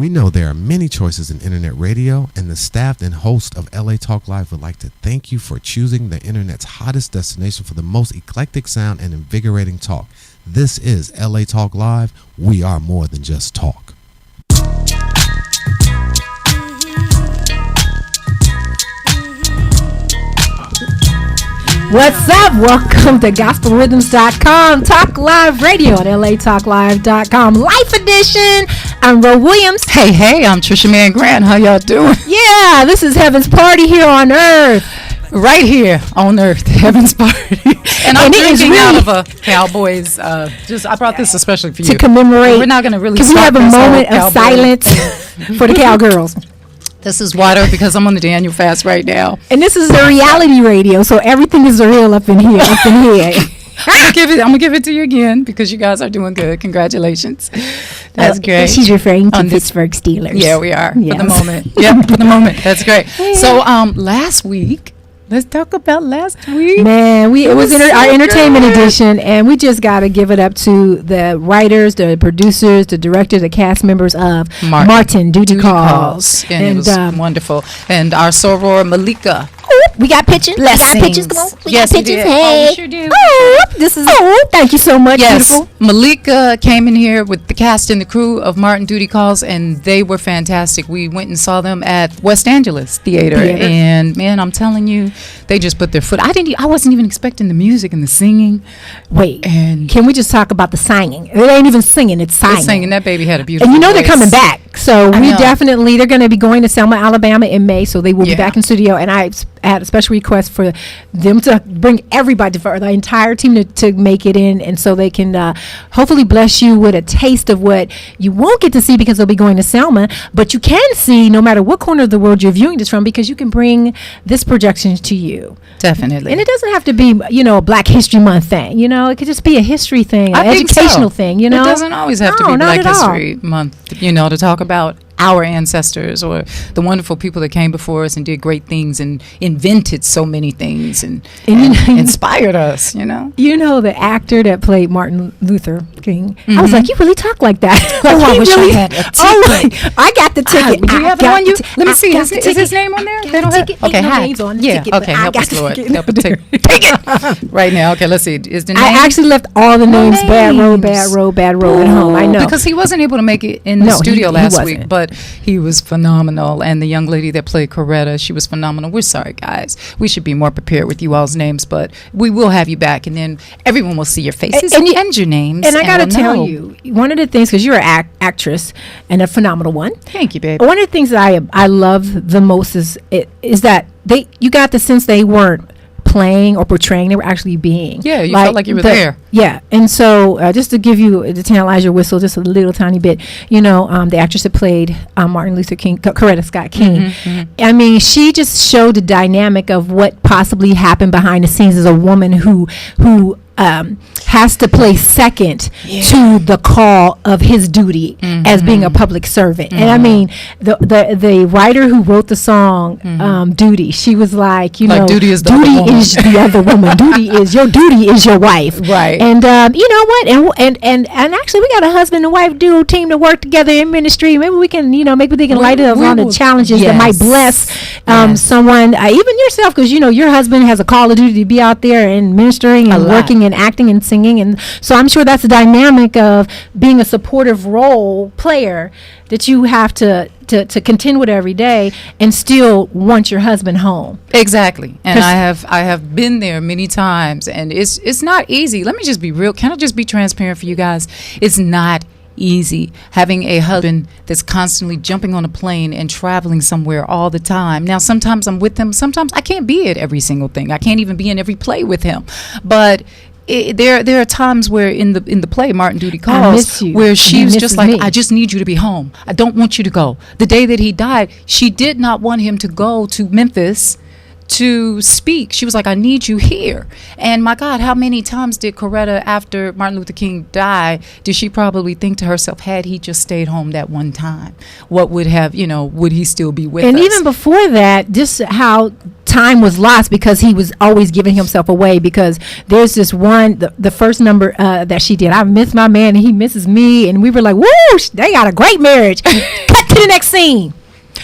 We know there are many choices in internet radio, and the staff and host of LA Talk Live would like to thank you for choosing the internet's hottest destination for the most eclectic sound and invigorating talk. This is LA Talk Live. We are more than just talk. What's up? Welcome to GospelRhythms.com, Talk Live Radio at LATalkLive.com, Life Edition. I'm Ro Williams. Hey, I'm Trisha Mann Grant. How y'all doing? Yeah, this is Heaven's Party here on Earth. Right here on Earth, Heaven's Party. And I'm drinking out of a Cowboys. I brought this especially for you. To commemorate. We're not going to really Can we have a moment of silence for the Cowgirls? This is water because I'm on the Daniel fast right now. And this is a reality radio, so everything is real up in here. I'm gonna give it to you again because you guys are doing good. Congratulations. That's great. She's referring to Pittsburgh Steelers. Yeah, we are. Yes. For the moment. Yeah, for the moment. That's great. So last week, let's talk about last week. Man, it was so our entertainment good. edition, and we just got to give it up to the writers, the producers, the directors, the cast members of Martin Duty Calls. And it was wonderful. And our soror Malika. We got pictures. Blessings. We got pictures. Come on. We yes, got pictures. We did. Hey. We sure did. This is. Thank you so much. Yes. Beautiful. Malika came in here with the cast and the crew of Martin Duty Calls, and they were fantastic. We went and saw them at West Angeles Theater. And man, I'm telling you, they just put their foot. I wasn't even expecting the music and the singing. Wait. And can we just talk about the singing? It ain't even singing. It's signing. It's singing. That baby had a beautiful. And you know voice. they're coming back. So they're going to be going to Selma, Alabama in May. So they will be back in studio. And I had a special request for them to bring everybody, for the entire team to make it in. And so they can hopefully bless you with a taste of what you won't get to see because they'll be going to Selma. But you can see no matter what corner of the world you're viewing this from because you can bring this projection to you. Definitely. And it doesn't have to be, a Black History Month thing. It could just be a history thing, an educational thing. It doesn't always have to be Black History Month, to talk about our ancestors or the wonderful people that came before us and did great things and invented so many things and inspired us, the actor that played Martin Luther King, I was like, you really talk like that. I wish I had a ticket. I got the ticket. Do you have it on you? Let me see. Is his name on there? They don't have it. Okay, hi. Yeah, okay, help us, Lord. Help us take it right now. Okay, let's see. Is the name? I actually left all the names, Bad Road at home. I know. Because he wasn't able to make it in the studio last week, but he was phenomenal. And the young lady that played Coretta, she was phenomenal. We're sorry, guys. We should be more prepared with you all's names, but we will have you back, and then everyone will see your faces and your names. And I got to tell you, one of the things, because you're an actress and a phenomenal one. Thank you, baby. One of the things that I love the most is that you got the sense they weren't playing or portraying, they were actually being. Yeah, you felt like you were there. Yeah, and so just to give you, to tantalize your whistle just a little tiny bit, the actress that played Martin Luther King, Coretta Scott King, I mean, she just showed the dynamic of what possibly happened behind the scenes as a woman who has to play second to the call of his duty as being a public servant. And I mean, the writer who wrote the song Duty, she was like, duty is the other woman. Duty is your wife. Right. And you know what? And actually we got a husband and wife duo team to work together in ministry. Maybe we can, maybe they can light us on the challenges that might bless someone, even yourself, because your husband has a call of duty to be out there and ministering and working and acting and singing, and so I'm sure that's the dynamic of being a supportive role player that you have to contend with every day and still want your husband home. Exactly. And I have been there many times, and it's not easy. Let me just be real. Can I just be transparent for you guys? It's not easy having a husband that's constantly jumping on a plane and traveling somewhere all the time. Now, sometimes I'm with him. Sometimes I can't be at every single thing. I can't even be in every play with him. But there are times where in the play Martin Duty Calls, where she was just like, I just need you to be home. I don't want you to go. The day that he died, she did not want him to go to Memphis to speak. She was like, I need you here. And my God, how many times did Coretta, after Martin Luther King died, did she probably think to herself, had he just stayed home that one time, what would have, would he still be with us? And even before that, just how time was lost because he was always giving himself away, because there's this one, the first number that she did, I miss my man and he misses me, and we were like, woo, they got a great marriage. Cut to the next scene.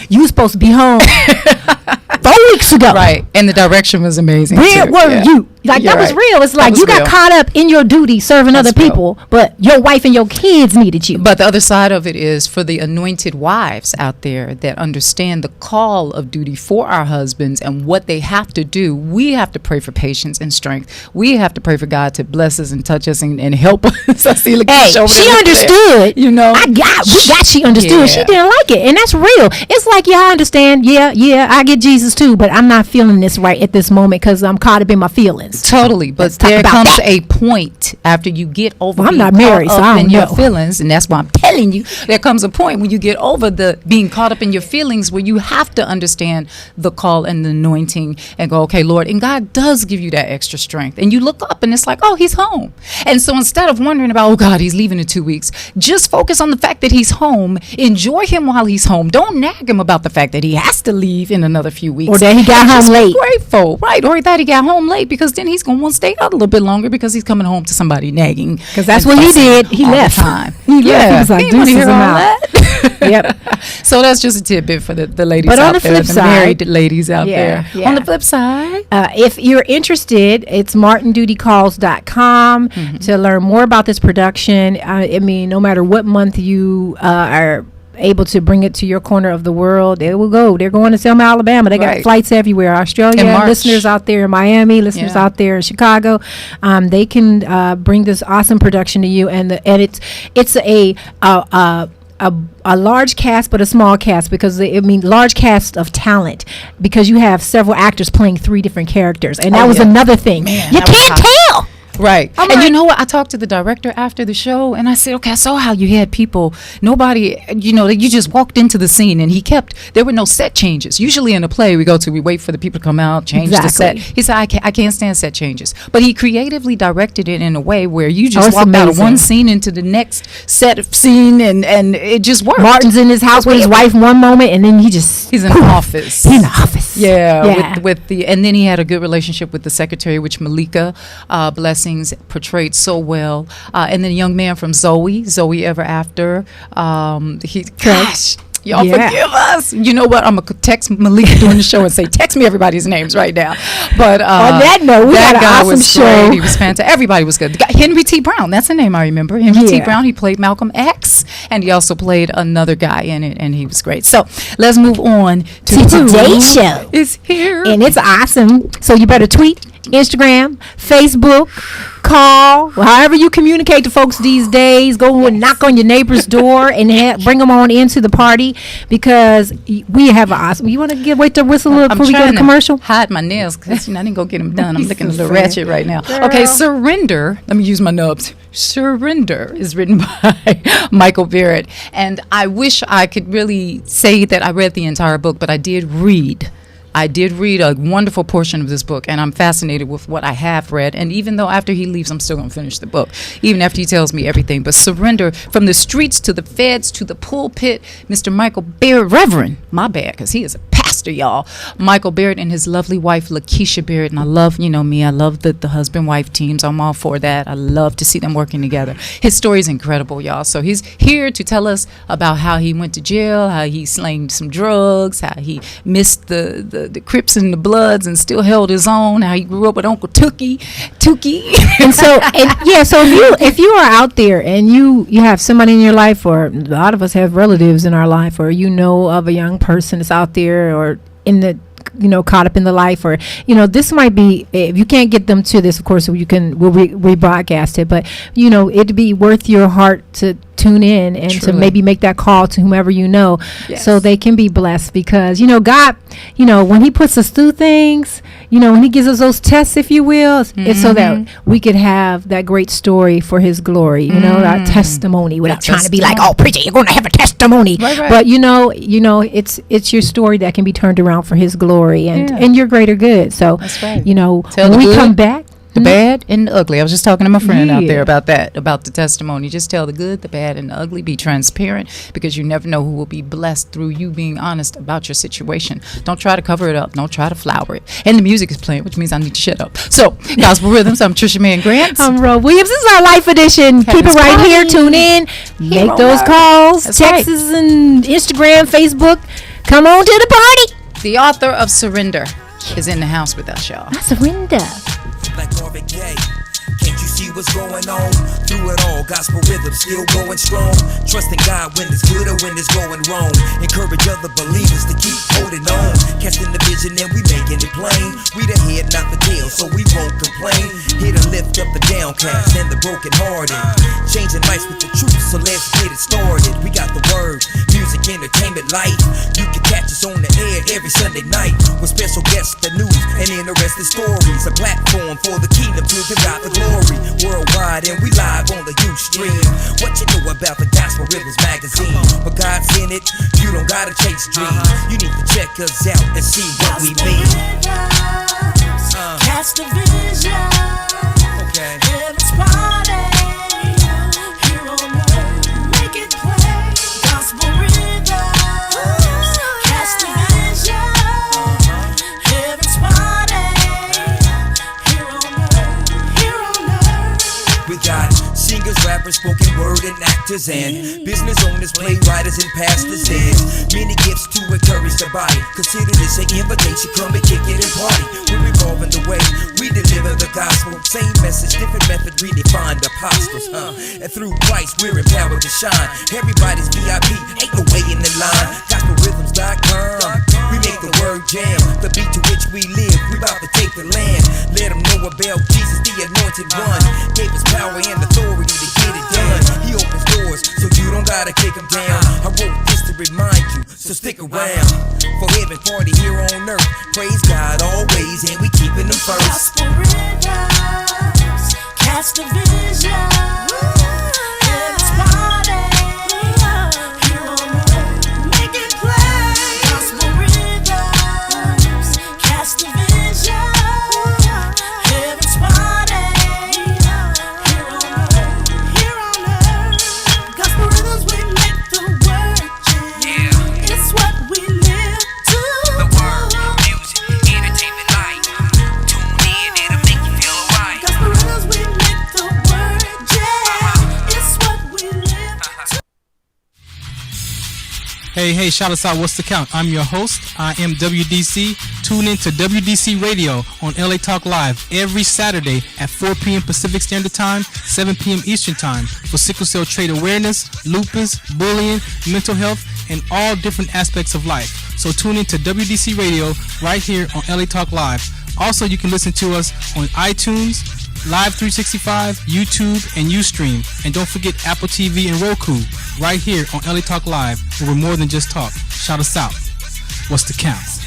You was supposed to be home 4 weeks ago. Right. And the direction was amazing. Where too. were Yeah. you? Like, You're that was right. real. It's That like was you got real. caught up in your duty serving That's other people, but your wife and your kids needed you. But the other side of it is for the anointed wives out there that understand the call of duty for our husbands and what they have to do. We have to pray for patience and strength. We have to pray for God to bless us and touch us and help us. I see Hey, she understood. You know, we got she understood. Yeah. She didn't like it, and that's real. It's like, yeah, I understand. Yeah, I get Jesus too, but I'm not feeling this right at this moment because I'm caught up in my feelings. Totally, but talk there about comes that. a point after you get over Well, I'm being not married, caught so up I in don't your know. feelings, and that's why I'm telling you, there comes a point when you get over the being caught up in your feelings where you have to understand the call and the anointing and go, okay, Lord, and God does give you that extra strength, and you look up and it's like, oh, he's home. And so instead of wondering about, oh God, he's leaving in 2 weeks, just focus on the fact that he's home. Enjoy him while he's home. Don't nag him about the fact that he has to leave in another few weeks, Or that he got And home just be late. grateful, right? Or that he got home late, because then he's going to want to stay out a little bit longer because he's coming home to somebody nagging. Because that's and what he fussing did. He all the left. time. He left. He was like, He didn't wanna deuces, hear I'm all out. that. Yep. So that's just a tidbit for the ladies But out on the there, flip the side- married ladies out Yeah, there. yeah. On the flip side, If you're interested, it's martindutycalls.com to learn more about this production. I mean, no matter what month you are able to bring it to your corner of the world, they will go. They're going to Selma, Alabama. They got Right. flights everywhere. Australia, In March. listeners out there in Miami, listeners Yeah. out there in Chicago. They can bring this awesome production to you, and it's a large cast, but a small cast, because large cast of talent, because you have several actors playing 3 different characters, and that was yeah. another thing. Man, You that was can't tell. right. I'm And like- you know what? I talked to the director after the show, and I said, okay, I saw how you had people, nobody, you just walked into the scene, and there were no set changes. Usually in a play we wait for the people to come out, change the set. Exactly. He said, I can't stand set changes. But he creatively directed it in a way where you just it's walked out of amazing. one scene into the next set of scene, and it just worked. Martin's in his house with his wife one moment, and then He's in the office. He's in the office. Yeah, and then he had a good relationship with the secretary, which Malika Blessings portrayed so well. And then a young man from Zoe Ever After. Gosh, y'all Yeah. forgive us. You know what? I'm gonna text Malika during the show and say, text me everybody's names right now. But On that note, we that got an guy awesome was show. great. He was fantastic. Everybody was good. The guy, Henry T. Brown, that's the name I remember. Henry T. Yeah. Brown. He played Malcolm X, and he also played another guy in it, and he was great. So let's move on to today's show. Is here. And it's awesome. So you better tweet, Instagram, Facebook, call, however you communicate to folks these days. Go and knock on your neighbor's door and bring them on into the party, because we have an awesome. You want to wait to whistle before we go to commercial? Hide my nails because I didn't go get them done. I'm looking a little so ratchet right now. Girl. Okay, Surrender. Let me use my nubs. Surrender is written by Michael Barrett, and I wish I could really say that I read the entire book, but I did read a wonderful portion of this book, and I'm fascinated with what I have read. And even though after he leaves, I'm still going to finish the book, even after he tells me everything. But Surrender, from the streets to the feds to the pulpit, Mr. Michael Barrett, Reverend, my bad, because he is a pastor, y'all. Michael Barrett and his lovely wife, Lakeisha Barrett. And I love, me, I love the husband-wife teams. I'm all for that. I love to see them working together. His story is incredible, y'all. So he's here to tell us about how he went to jail, how he slanged some drugs, how he missed the Crips and the Bloods and still held his own, how he grew up with Uncle Tookie. And so if you are out there and you have somebody in your life, or a lot of us have relatives in our life, or of a young person that's out there, or in the caught up in the life, or this might be, if you can't get them to this, of course we'll rebroadcast it, but it'd be worth your heart to tune in and to Truly. maybe make that call to whomever Yes. so they can be blessed, because God, when he puts us through things, when he gives us those tests, if you will, it's so that we could have that great story for his glory, our testimony, without trying to be like, oh, preacher, you're going to have a testimony. Right. But it's your story that can be turned around for his glory and your greater good. So That's right. when Tell the we good. come back, the bad and the ugly. I was just talking to my friend out there about that, about the testimony. Just tell the good, the bad, and the ugly. Be transparent, because you never know who will be blessed through you being honest about your situation. Don't try to cover it up. Don't try to flower it. And the music is playing, which means I need to shut up. So, Gospel Rhythms, I'm Trisha Mann Grant. I'm Ro Williams. This is our Life Edition. Keep it right here. Tune in. Make those calls. Texts and Instagram, Facebook. Come on to the party. The author of Surrender is in the house with us, y'all. I surrender. Can't you see what's going on? Through it all, gospel rhythm still going strong. Trusting God when it's good or when it's going wrong. Encourage other believers to keep holding on. Catching the vision and we making it plain. We the head, not the tail, so we won't complain. Here to lift up the downcast and the brokenhearted. Changing lives with the truth, so let's get it started. We got the word, music, entertainment, life. You can catch us on the air every Sunday night with special guests, the news, and interesting stories. A platform for the kingdom to give God the glory. Worldwide, and we live on the Ustream. What you know about the Gospel Rhythms magazine? But God's in it, you don't gotta chase dreams. You need to check us out and see what we mean. Catch the vision. Okay. Heaven's party. Here on earth, make it play. Gospel rhythms. Catch the vision. Heaven's party. Here on earth. We got singers, rappers, spoken word, and actors, and business owners, playwrights, and pastors. There's many gifts to encourage the body. Consider this an invitation, come and kick it and party. We're evolving the way we deliver the gospel. Same message, different method, redefined apostles. And through Christ, we're empowered to shine. Everybody's VIP, ain't no way in the line. GospelRhythms.com. We make the word jam, the beat to which we live. We about to take the land. Let them know about Jesus, the anointed one. Gave us power and authority to get it done. He opens doors, so you don't gotta kick them down. I wrote this to remind you, so stick around. For heaven party here on earth. Praise God always, and we keeping them first. Gospel rhythms. Catch the vision. Heaven's party. Here on earth, make it play. Gospel rhythms. Catch the vision. Heaven's party. Here on earth. Gospel rhythms, we make the word jam. It's what we live to The word, music, entertainment, life. Tune in, it'll make you feel alright. Gospel rhythms, we make the word jam. It's what we live to. Hey, shout us out. What's the count? I'm your host. I am WDC. Tune in to WDC Radio on LA Talk Live every Saturday at 4 p.m. Pacific Standard Time, 7 p.m. Eastern Time for sickle cell trait awareness, lupus, bullying, mental health, and all different aspects of life. So tune in to WDC Radio right here on LA Talk Live. Also, you can listen to us on iTunes, Live 365, YouTube, and Ustream. And don't forget Apple TV and Roku right here on LA Talk Live, where we're more than just talk. Shout us out. What's the count?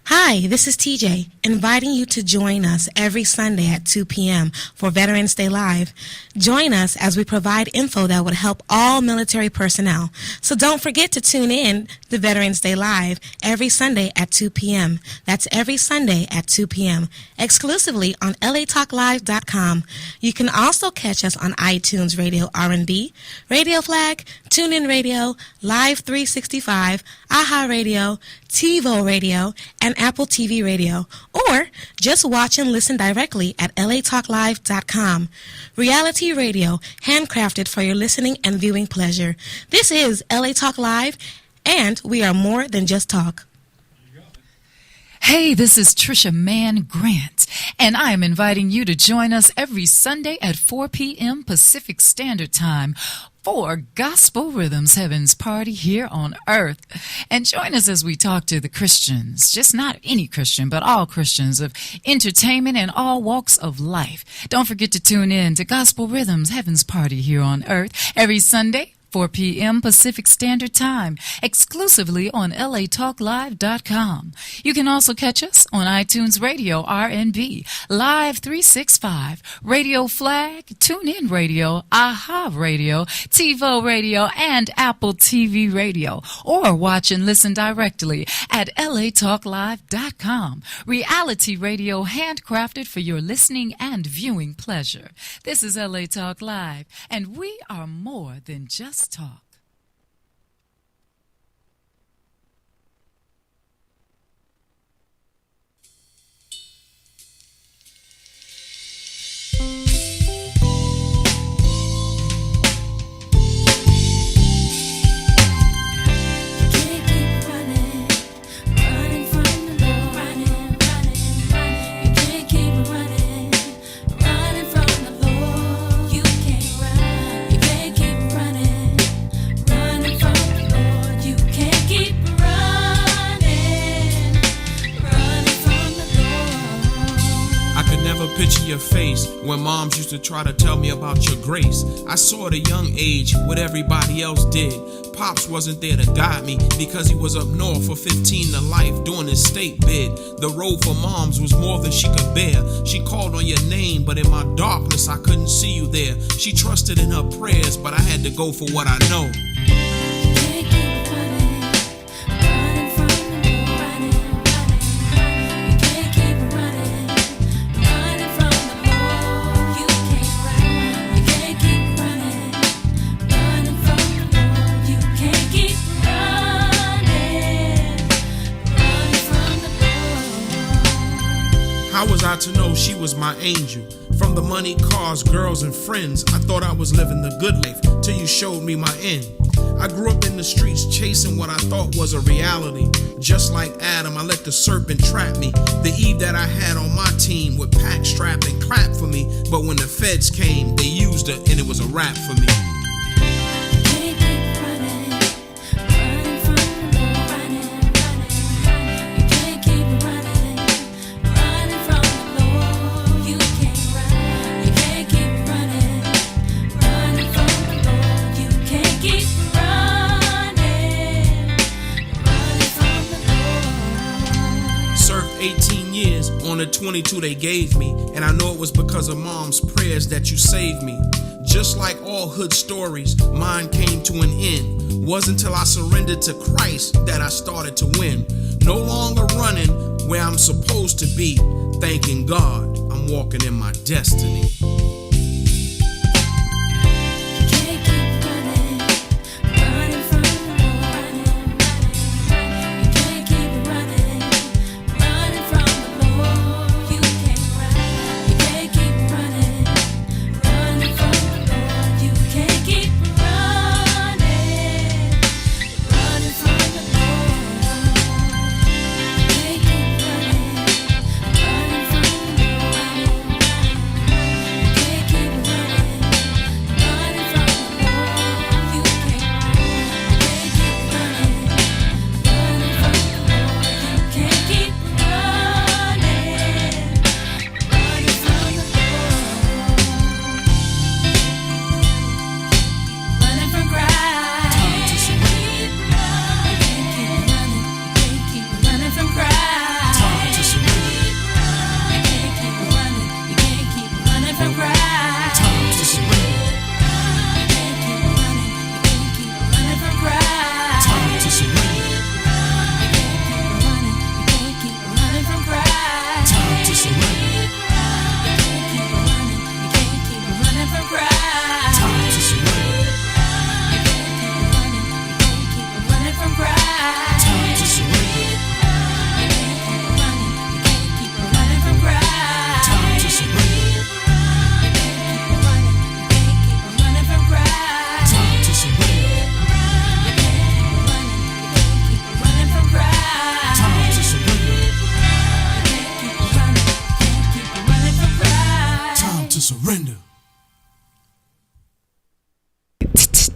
Hi, this is TJ, inviting you to join us every Sunday at 2 p.m. for Veterans Day Live. Join us as we provide info that would help all military personnel. So don't forget to tune in to Veterans Day Live every Sunday at 2 p.m. That's every Sunday at 2 p.m. exclusively on latalklive.com. You can also catch us on iTunes Radio R&B, Radio Flag, TuneIn Radio, Live 365, AHA Radio, TiVo Radio, and Apple TV Radio, or just watch and listen directly at latalklive.com. Reality radio, handcrafted for your listening and viewing pleasure. This is LA Talk Live, and we are more than just talk. Hey, this is Trisha Mann Grant, and I am inviting you to join us every Sunday at 4 p.m. Pacific Standard Time for Gospel Rhythms Heaven's Party here on earth. And join us as we talk to the Christians, just not any Christian, but all Christians of entertainment and all walks of life. Don't forget to tune in to Gospel Rhythms Heaven's Party here on earth every Sunday, 4 p.m. Pacific Standard Time, exclusively on latalklive.com. You can also catch us on iTunes Radio RNB, Live 365, Radio Flag, TuneIn Radio, AHA Radio, TiVo Radio, and Apple TV Radio, or watch and listen directly at latalklive.com. Reality radio handcrafted for your listening and viewing pleasure. This is LA Talk Live, and we are more than just talk. Picture your face when moms used to try to tell me about your grace. I saw at a young age what everybody else did. Pops wasn't there to guide me because he was up north for 15 to life doing his state bid. The road for moms was more than she could bear. She called on your name, but in my darkness I couldn't see you there. She trusted in her prayers, but I had to go for what I know. How was I to know she was my angel? From the money, cars, girls, and friends, I thought I was living the good life till you showed me my end. I grew up in the streets chasing what I thought was a reality. Just like Adam, I let the serpent trap me. The Eve that I had on my team would pack, strap, and clap for me. But when the feds came, they used her and it was a rap for me. On the 22 they gave me, and I know it was because of mom's prayers that you saved me. Just like all hood stories, mine came to an end. Wasn't till I surrendered to Christ that I started to win. No longer running where I'm supposed to be. Thanking God, I'm walking in my destiny.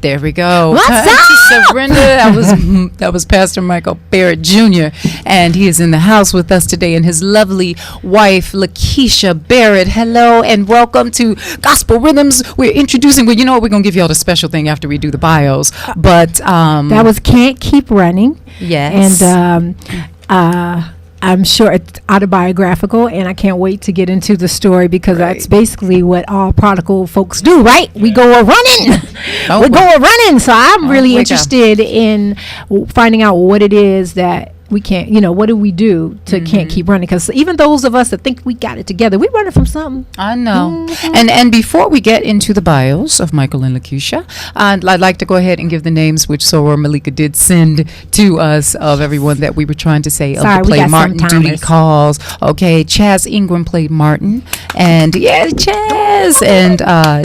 There we go. What's Time to up? surrender. That was Pastor Michael Barrett Jr. and he is in the house with us today, and his lovely wife Lakeisha Barrett. Hello and welcome to Gospel Rhythms. We're introducing. Well, you know what? We're gonna give you all the special thing after we do the bios. But that was Can't Keep Running. Yes. And I'm sure it's autobiographical, and I can't wait to get into the story because that's basically what all prodigal folks do, right? We go a running. We go a running. So I'm really interested in finding out what it is that we can't, what do we do to can't keep running? Because even those of us that think we got it together, we running from something. I know. And before we get into the bios of Michael and Lakeisha, I'd like to go ahead and give the names which Soror Malika did send to us of everyone that we were trying to say of the play Martin duty calls. Okay, Chaz Ingram played Martin, and Chaz, and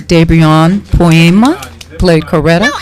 Debrion Poema played Coretta.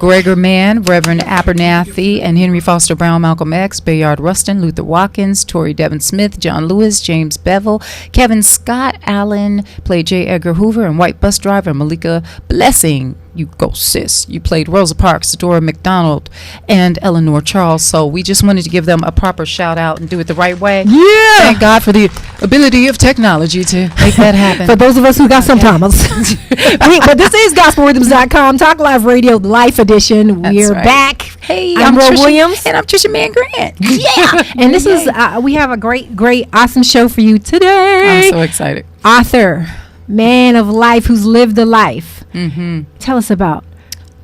Gregor Mann, Reverend Abernathy, and Henry Foster Brown, Malcolm X, Bayard Rustin, Luther Watkins, Tori Devon Smith, John Lewis, James Bevel, Kevin Scott Allen played J. Edgar Hoover, and white bus driver Malika Blessing. You go, sis. You played Rosa Parks, Dora McDonald, and Eleanor Charles. So we just wanted to give them a proper shout out and do it the right way. Yeah. Thank God for the ability of technology to make that happen. For those of us who got some Thomas. But this is GospelRhythms.com, Talk Live Radio, Life Edition. We're back. Hey, I'm Ro Williams. And I'm Trisha Mann Grant. Yeah. And this is, we have a great, awesome show for you today. I'm so excited. Author, man of life who's lived a life. Tell us about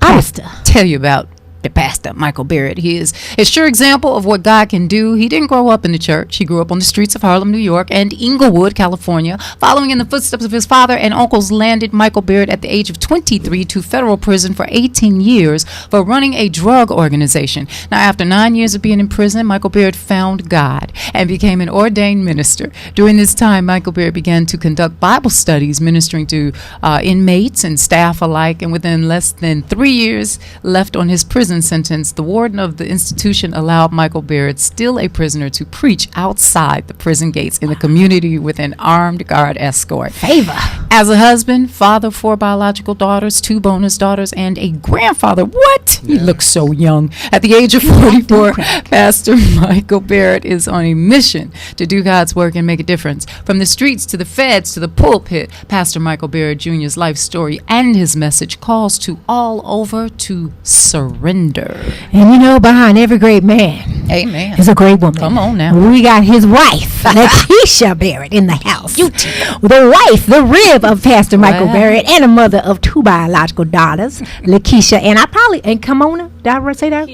Pastor. Tell you about the pastor, Michael Barrett. He is a sure example of what God can do. He didn't grow up in the church. He grew up on the streets of Harlem, New York, and Inglewood, California. Following in the footsteps of his father and uncles, landed Michael Barrett at the age of 23 to federal prison for 18 years for running a drug organization. Now, after 9 years of being in prison, Michael Barrett found God and became an ordained minister. During this time, Michael Barrett began to conduct Bible studies, ministering to inmates and staff alike, and within less than 3 years left on his prison sentence, the warden of the institution allowed Michael Barrett, still a prisoner, to preach outside the prison gates in the community with an armed guard escort. Favor. As a husband, father of 4 biological daughters, 2 bonus daughters, and a grandfather. What? He looks so young. At the age of 44, Pastor Michael Barrett is on a mission to do God's work and make a difference. From the streets to the feds to the pulpit, Pastor Michael Barrett Jr.'s life story and his message calls to all over to surrender. And behind every great man, amen, is a great woman. Come on now. We got his wife, Lakeisha Barrett, in the house. The wife, the rib of Pastor Michael Barrett, and a mother of 2 biological daughters, Lakeisha and Kimona. Did I say that?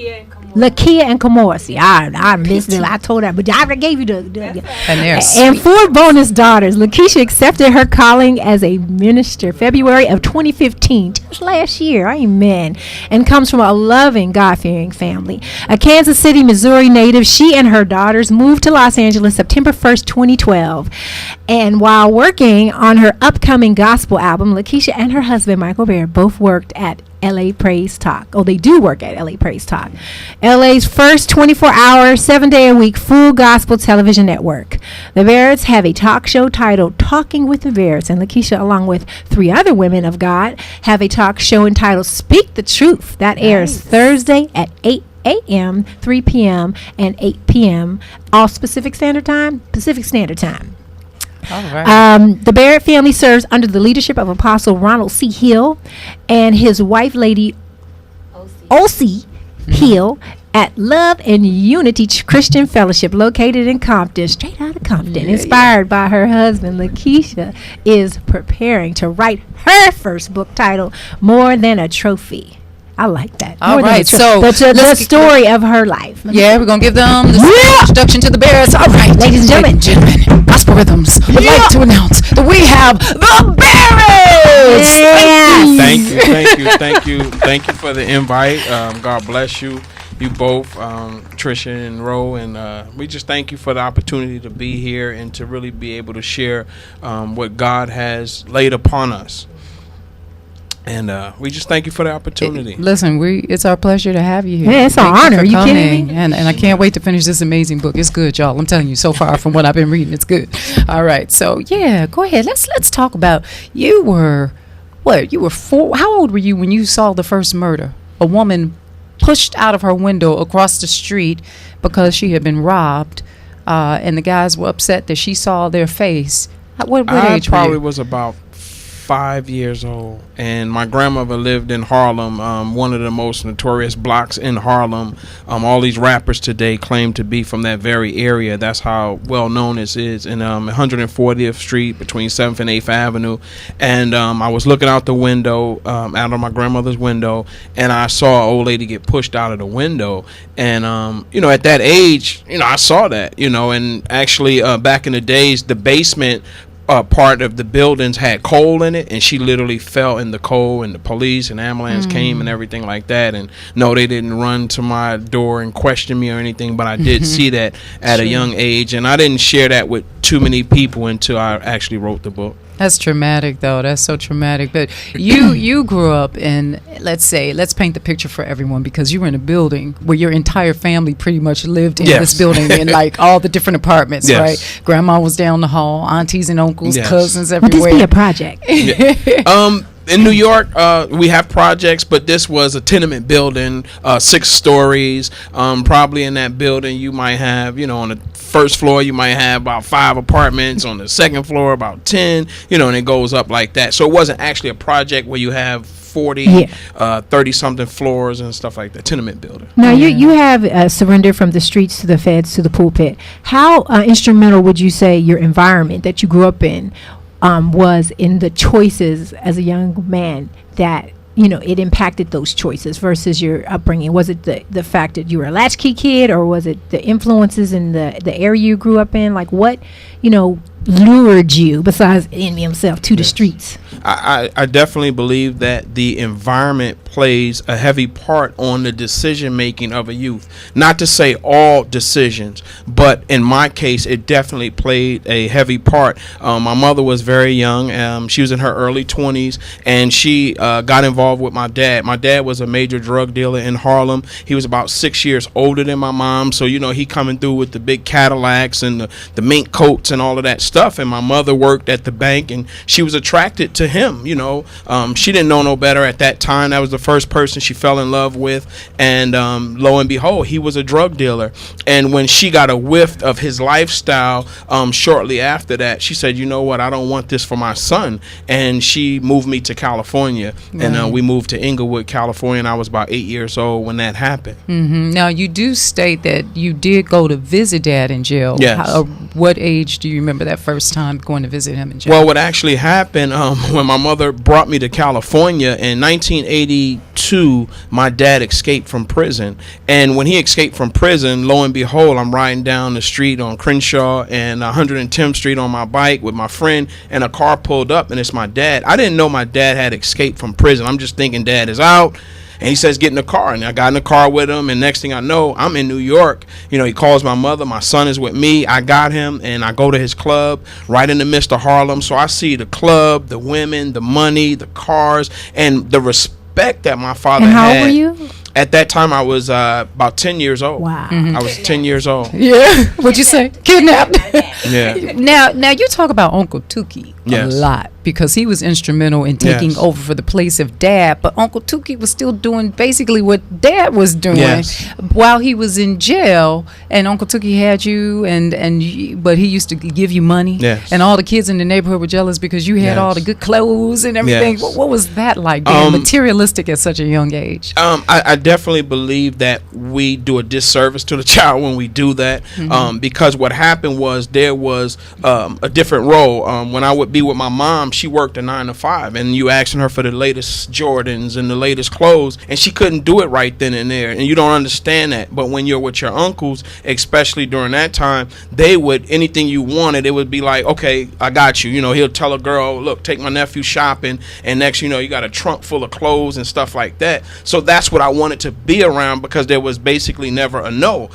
Lakia and Kamora. See, I missed it. I told her, but I already gave you the and 4 bonus daughters. Lakeisha accepted her calling as a minister February of 2015, just last year. Amen. And comes from a loving, God-fearing family. A Kansas City, Missouri native, she and her daughters moved to Los Angeles September 1st, 2012. And while working on her upcoming gospel album, Lakeisha and her husband, Michael Barrett, both worked at LA Praise Talk. Oh, they do work at LA Praise Talk, LA's first 24-hour, 7-day-a-week full gospel television network. The Barretts have a talk show titled Talking with the Barretts, and Lakeisha, along with 3 other women of God, have a talk show entitled Speak the Truth that airs Thursday at 8 a.m., 3 p.m., and 8 p.m. all Pacific Standard Time. All right. The Barrett family serves under the leadership of Apostle Ronald C. Hill and his wife, Lady O.C. Hill, at Love and Unity Christian Fellowship, located in Compton, straight out of Compton. Inspired by her husband, Lakeisha is preparing to write her first book titled More Than a Trophy. I like that. All right, so the story of her life. Yeah, we're gonna give them the introduction to the Barretts. All right, ladies and gentlemen, Gospel Rhythms would like to announce that we have the Barretts. Thank you for the invite. God bless you. You both, Trisha and Ro, and we just thank you for the opportunity to be here and to really be able to share what God has laid upon us. And we just thank you for the opportunity. It's our pleasure to have you here. Yeah, it's an honor. Are you kidding me? And I can't wait to finish this amazing book. It's good, y'all. I'm telling you, so far from what I've been reading, it's good. All right, so go ahead. Let's talk about, you were 4. How old were you when you saw the first murder a woman pushed out of her window across the street because she had been robbed, and the guys were upset that she saw their face. What age I probably were you? was about 5 years old, and my grandmother lived in Harlem, one of the most notorious blocks in Harlem. All these rappers today claim to be from that very area. That's how well known this is. In 140th Street between 7th and 8th Avenue, and I was looking out the window, out of my grandmother's window, and I saw an old lady get pushed out of the window. And at that age, I saw that, and actually back in the days, the basement part of the buildings had coal in it, and she literally fell in the coal, and the police and ambulance came and everything like that. And no, they didn't run to my door and question me or anything, but I did see that at a young age, and I didn't share that with too many people until I actually wrote the book. That's traumatic, though. That's so traumatic. But you grew up in, let's paint the picture for everyone, because you were in a building where your entire family pretty much lived in this building, in like all the different apartments, right? Grandma was down the hall, aunties and uncles, cousins everywhere. Would this be a project? In New York, we have projects, but this was a tenement building, 6 stories. Probably in that building, you might have, on the first floor, you might have about 5 apartments. On the second floor, about 10, and it goes up like that. So it wasn't actually a project where you have 40, 30-something floors and stuff like that. Tenement building. Now, you have surrendered from the streets to the feds to the pulpit. How instrumental would you say your environment that you grew up in was in the choices as a young man that it impacted those choices versus your upbringing? Was it the fact that you were a latchkey kid, or was it the influences in the area you grew up in? Like, what lured you, besides Envy himself, to the streets? I definitely believe that the environment plays a heavy part on the decision making of a youth. Not to say all decisions, but in my case, it definitely played a heavy part. My mother was very young. She was in her early 20s, and she got involved with my dad. My dad was a major drug dealer in Harlem. He was about 6 years older than my mom, so he coming through with the big Cadillacs and the mink coats and all of that stuff. And my mother worked at the bank, and she was attracted to him. She didn't know no better at that time. That was the first person she fell in love with, and lo and behold, he was a drug dealer. And when she got a whiff of his lifestyle, shortly after that, she said, what, I don't want this for my son. And she moved me to California, and we moved to Inglewood, California, and I was about 8 years old when that happened. Now, you do state that you did go to visit Dad in jail. Yes. What age do you remember that first time going to visit him in jail? Well, what actually happened, when my mother brought me to California in 1982, my dad escaped from prison. And when he escaped from prison, lo and behold, I'm riding down the street on Crenshaw and 110th Street on my bike with my friend, and a car pulled up, and it's my dad. I didn't know my dad had escaped from prison. I'm just thinking Dad is out. And he says, get in the car. And I got in the car with him. And next thing I know, I'm in New York. He calls my mother. My son is with me. I got him. And I go to his club right in the midst of Harlem. So I see the club, the women, the money, the cars, and the respect that my father had. And how old were you? At that time, I was about 10 years old. Wow. I was 10 years old. Yeah. What'd you say? Kidnapped. Yeah. Now you talk about Uncle Tukey a lot, because he was instrumental in taking over for the place of Dad. But Uncle Tukey was still doing basically what Dad was doing while he was in jail. And Uncle Tukey had you, but he used to give you money. Yes. And all the kids in the neighborhood were jealous because you had all the good clothes and everything. Yes. What was that like, being materialistic at such a young age? I definitely believe that we do a disservice to the child when we do that, because what happened was there was a different role. When I would be with my mom, she worked a 9 to 5, and you asking her for the latest Jordans and the latest clothes, and she couldn't do it right then and there, and you don't understand that. But when you're with your uncles, especially during that time, they would, anything you wanted, it would be like, okay, I got you. He'll tell a girl, look, take my nephew shopping, and next you got a trunk full of clothes and stuff like that. So that's what I wanted to be around, because there was basically never a no.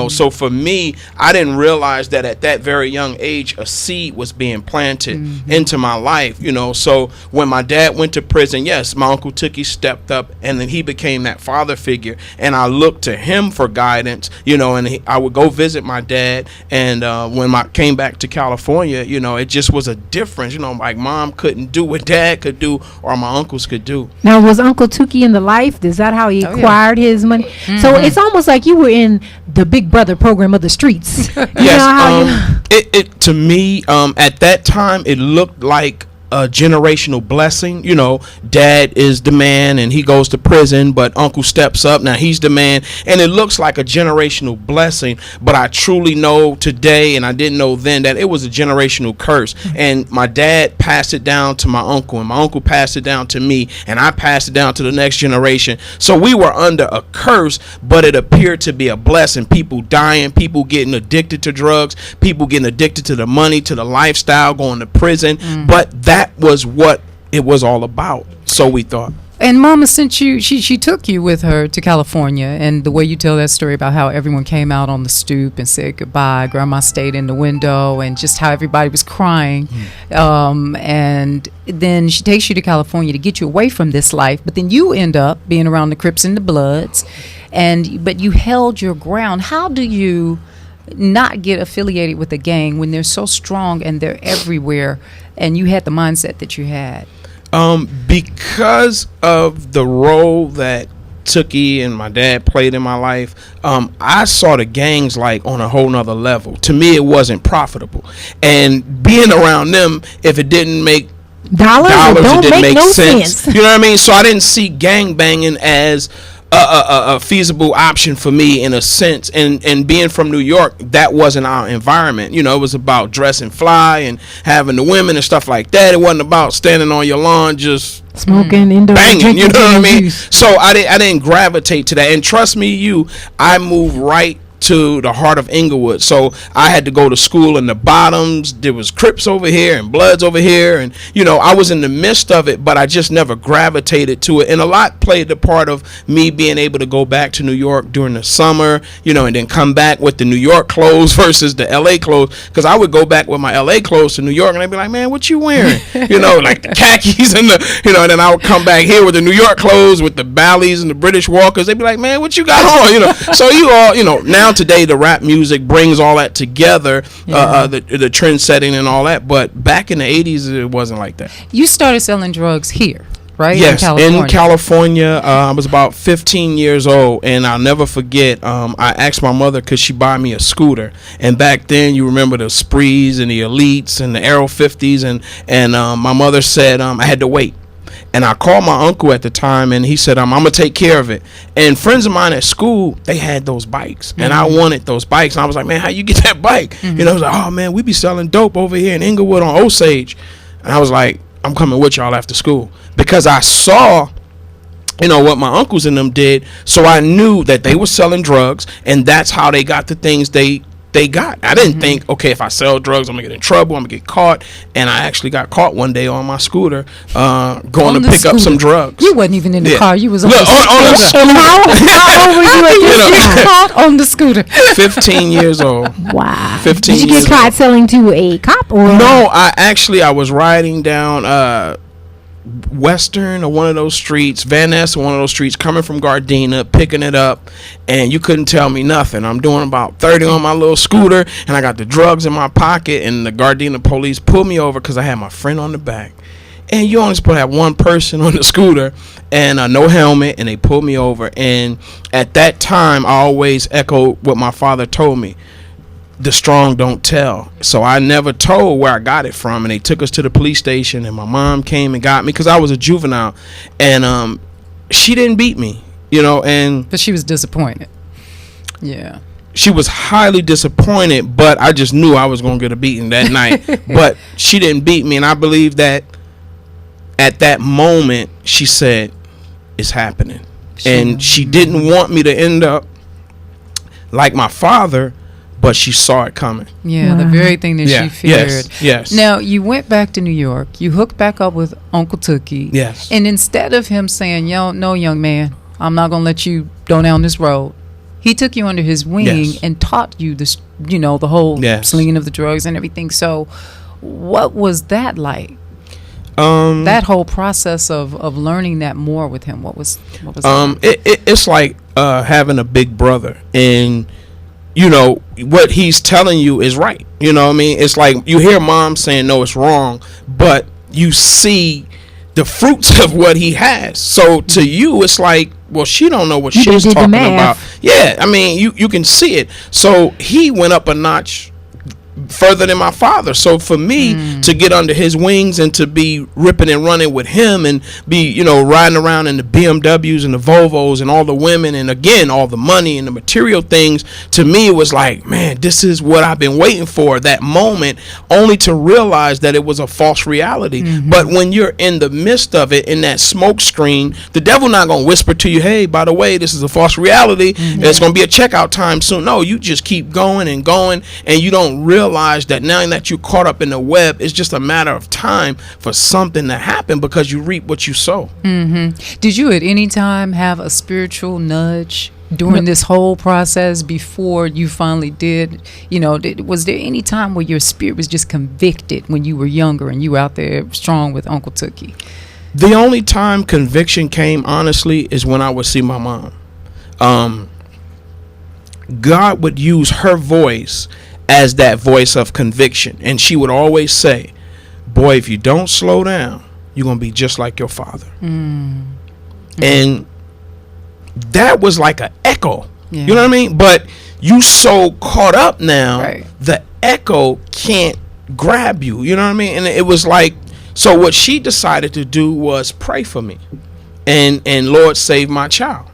So for me, I didn't realize that at that very young age a seed was being planted into my life. life, you know. So when my dad went to prison, yes, my Uncle Tookie stepped up, and then he became that father figure, and I looked to him for guidance, you know. And I would go visit my dad, and when I came back to California, you know, it just was a difference, you know. Like mom couldn't do what dad could do, or my uncles could do. Now, was Uncle Tookie in the life? Is that how he acquired his money? Mm-hmm. So it's almost like you were in the Big Brother program of the streets. Yes, it to me at that time it looked like a generational blessing. You know, dad is the man and he goes to prison, but uncle steps up, now he's the man, and it looks like a generational blessing. But I truly know today, and I didn't know then, that it was a generational curse. And my dad passed it down to my uncle, and my uncle passed it down to me, and I passed it down to the next generation. So we were under a curse, but it appeared to be a blessing. People dying, people getting addicted to drugs, people getting addicted to the money, to the lifestyle, going to prison. But that was what it was all about, so we thought. And Mama sent you, she took you with her to California, and the way you tell that story about how everyone came out on the stoop and said goodbye, grandma stayed in the window, and just how everybody was crying. And then she takes you to California to get you away from this life, but then you end up being around the Crips and the Bloods, but you held your ground. How do you not get affiliated with a gang when they're so strong and they're everywhere, and you had the mindset that you had? Because of the role that Tookie and my dad played in my life, I saw the gangs like on a whole nother level. To me, it wasn't profitable, and being around them, if it didn't make dollars, it didn't make no sense. You know what I mean? So I didn't see gang banging as a feasible option for me, in a sense. And being from New York, that wasn't our environment. You know, it was about dressing fly and having the women and stuff like that. It wasn't about standing on your lawn just smoking, indoor banging, you know what I mean? So I didn't gravitate to that. And trust me, I moved right to the heart of Inglewood. So I had to go to school in the bottoms. There was Crips over here and Bloods over here, and you know, I was in the midst of it, but I just never gravitated to it. And a lot played the part of me being able to go back to New York during the summer, you know, and then come back with the New York clothes versus the LA clothes, because I would go back with my LA clothes to New York and they'd be like, man, what you wearing? You know, like the khakis and the, you know, and then I would come back here with the New York clothes with the Bally's and the British Walkers. They'd be like, man, what you got on? You know, so you all, you know, now today the rap music brings all that together, the trend setting and all that, but back in the 80s it wasn't like that. You started selling drugs here, right? Yes, in California. I was about 15 years old, and I'll never forget, I asked my mother could she buy me a scooter, and back then you remember the Sprees and the Elites and the Aero 50s, and my mother said I had to wait. And I called my uncle at the time, and he said, I'm going to take care of it. And friends of mine at school, they had those bikes. And I wanted those bikes. And I was like, man, how you get that bike? You know, I was like, oh, man, we be selling dope over here in Inglewood on Osage. And I was like, I'm coming with y'all after school. Because I saw, you know, what my uncles and them did. So I knew that they were selling drugs, and that's how they got the things they got. I didn't think, okay, if I sell drugs, I'm gonna get in trouble, I'm gonna get caught. And I actually got caught one day on my scooter, going to pick up some drugs. You wasn't even in the car. You was on the scooter. How old were you at caught on the scooter? 15 years old. Wow. 15 Did you get caught selling to a cop, or no? I was riding down Western or one of those streets, Van Ness or one of those streets, coming from Gardena, picking it up, and you couldn't tell me nothing. I'm doing about 30 on my little scooter, and I got the drugs in my pocket, and the Gardena police pulled me over because I had my friend on the back. And you only supposed to have one person on the scooter and no helmet, and they pulled me over. And at that time, I always echoed what my father told me: the strong don't tell. So I never told where I got it from, and they took us to the police station, and my mom came and got me because I was a juvenile, and she didn't beat me, you know, but she was disappointed. Yeah, she was highly disappointed, but I just knew I was gonna get a beating that night. But she didn't beat me, and I believe that at that moment she said, it's happening. And she didn't want me to end up like my father, but she saw it coming. Yeah, the very thing that she feared. Yes. Now, you went back to New York. You hooked back up with Uncle Tookie. Yes. And instead of him saying, no, young man, I'm not going to let you go down this road, he took you under his wing and taught you this, you know, the whole slinging of the drugs and everything. So what was that like? That whole process of learning that more with him, what was it's like having a big brother, and you know what he's telling you is right. You know what I mean? It's like you hear mom saying no, it's wrong, but you see the fruits of what he has. So to you, it's like, well, she don't know what she's talking about. Yeah, I mean, you can see it. So he went up a notch further than my father. So for me to get under his wings and to be ripping and running with him and be, you know, riding around in the BMWs and the Volvos and all the women and again all the money and the material things, to me it was like, man, this is what I've been waiting for, that moment, only to realize that it was a false reality. But when you're in the midst of it, in that smoke screen, the devil not gonna whisper to you, hey, by the way, this is a false reality, it's gonna be a checkout time soon. No, you just keep going and going, and you don't realize that now that you're caught up in the web, it's just a matter of time for something to happen because you reap what you sow. Did you at any time have a spiritual nudge during this whole process before you finally did, you know, was there any time where your spirit was just convicted when you were younger and you were out there strong with Uncle Tookie? The only time conviction came, honestly, is when I would see my mom. God would use her voice as that voice of conviction, and she would always say, boy, if you don't slow down, you're gonna be just like your father. And that was like an echo. You know what I mean? But you so caught up now, the echo can't grab you. You know what I mean? And it was like, so what she decided to do was pray for me, and Lord, save my child.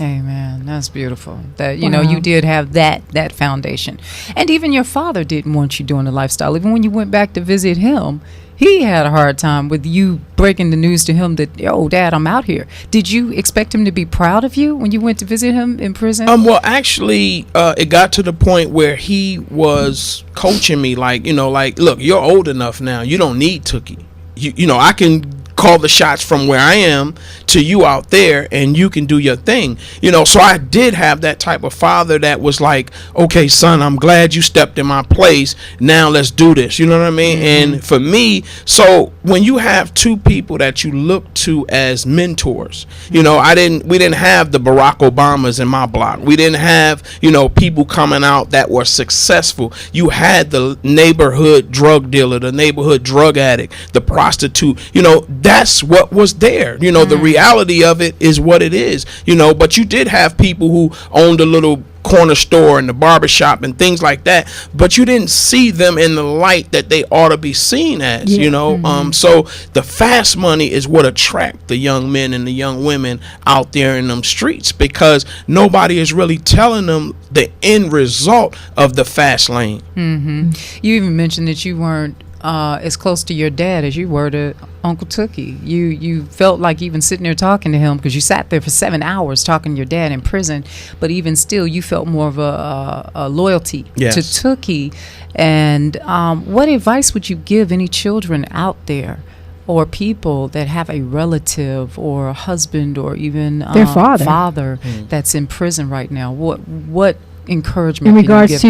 Amen. That's beautiful. That you know you did have that foundation, and even your father didn't want you doing the lifestyle. Even when you went back to visit him, he had a hard time with you breaking the news to him that, oh, Dad, I'm out here. Did you expect him to be proud of you when you went to visit him in prison? Well, actually, it got to the point where he was coaching me, like, you know, like, look, you're old enough now. You don't need Tookie. You know, I can call the shots from where I am to you out there, and you can do your thing. You know, so I did have that type of father that was like, okay, son, I'm glad you stepped in my place. Now let's do this. You know what I mean? And for me, so when you have two people that you look to as mentors, you know, we didn't have the Barack Obamas in my block. We didn't have, you know, people coming out that were successful. You had the neighborhood drug dealer, the neighborhood drug addict, the prostitute. You know, that's what was there. You know, the reality of it is what it is, you know, but you did have people who owned a little corner store and the barbershop and things like that, but you didn't see them in the light that they ought to be seen as, you know. So the fast money is what attract the young men and the young women out there in them streets, because nobody is really telling them the end result of the fast lane. You even mentioned that you weren't as close to your dad as you were to Uncle Tookie. You felt like even sitting there talking to him, because you sat there for 7 hours talking to your dad in prison, but even still you felt more of a loyalty to Tookie. And what advice would you give any children out there or people that have a relative or a husband or even their father that's in prison right now? What encouragement in regards to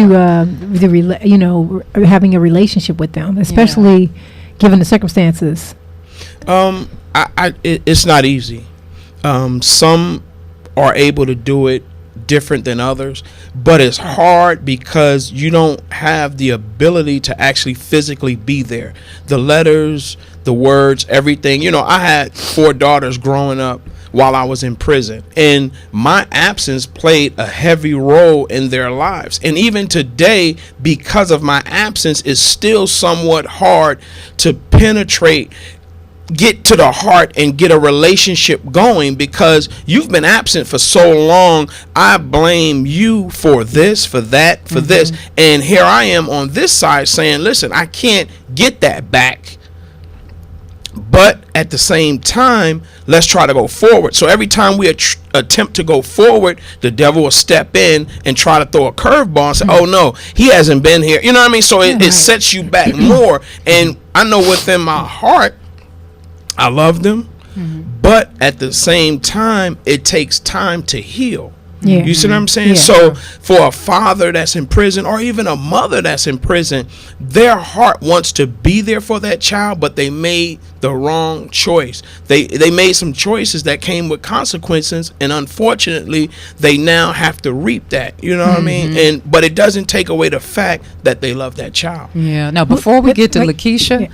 you know, having a relationship with them, especially given the circumstances? It's not easy. Some are able to do it different than others, but it's hard because you don't have the ability to actually physically be there. The letters, the words, everything. You know, I had 4 daughters growing up while I was in prison, and my absence played a heavy role in their lives. And even today, because of my absence, it's still somewhat hard to penetrate, get to the heart and get a relationship going, because you've been absent for so long. I blame you for this, for that, for this, and here I am on this side saying, listen, I can't get that back, but at the same time, let's try to go forward. So every time we attempt to go forward, the devil will step in and try to throw a curveball and say, oh no, he hasn't been here. You know what I mean? So it sets you back more. And I know within my heart, I love them, but at the same time, it takes time to heal. You see what I'm saying? So for a father that's in prison, or even a mother that's in prison, their heart wants to be there for that child, but they may the wrong choice. They made some choices that came with consequences, and unfortunately they now have to reap that, you know what I mean? But it doesn't take away the fact that they love that child. Yeah. Now, before we get to Lakeisha,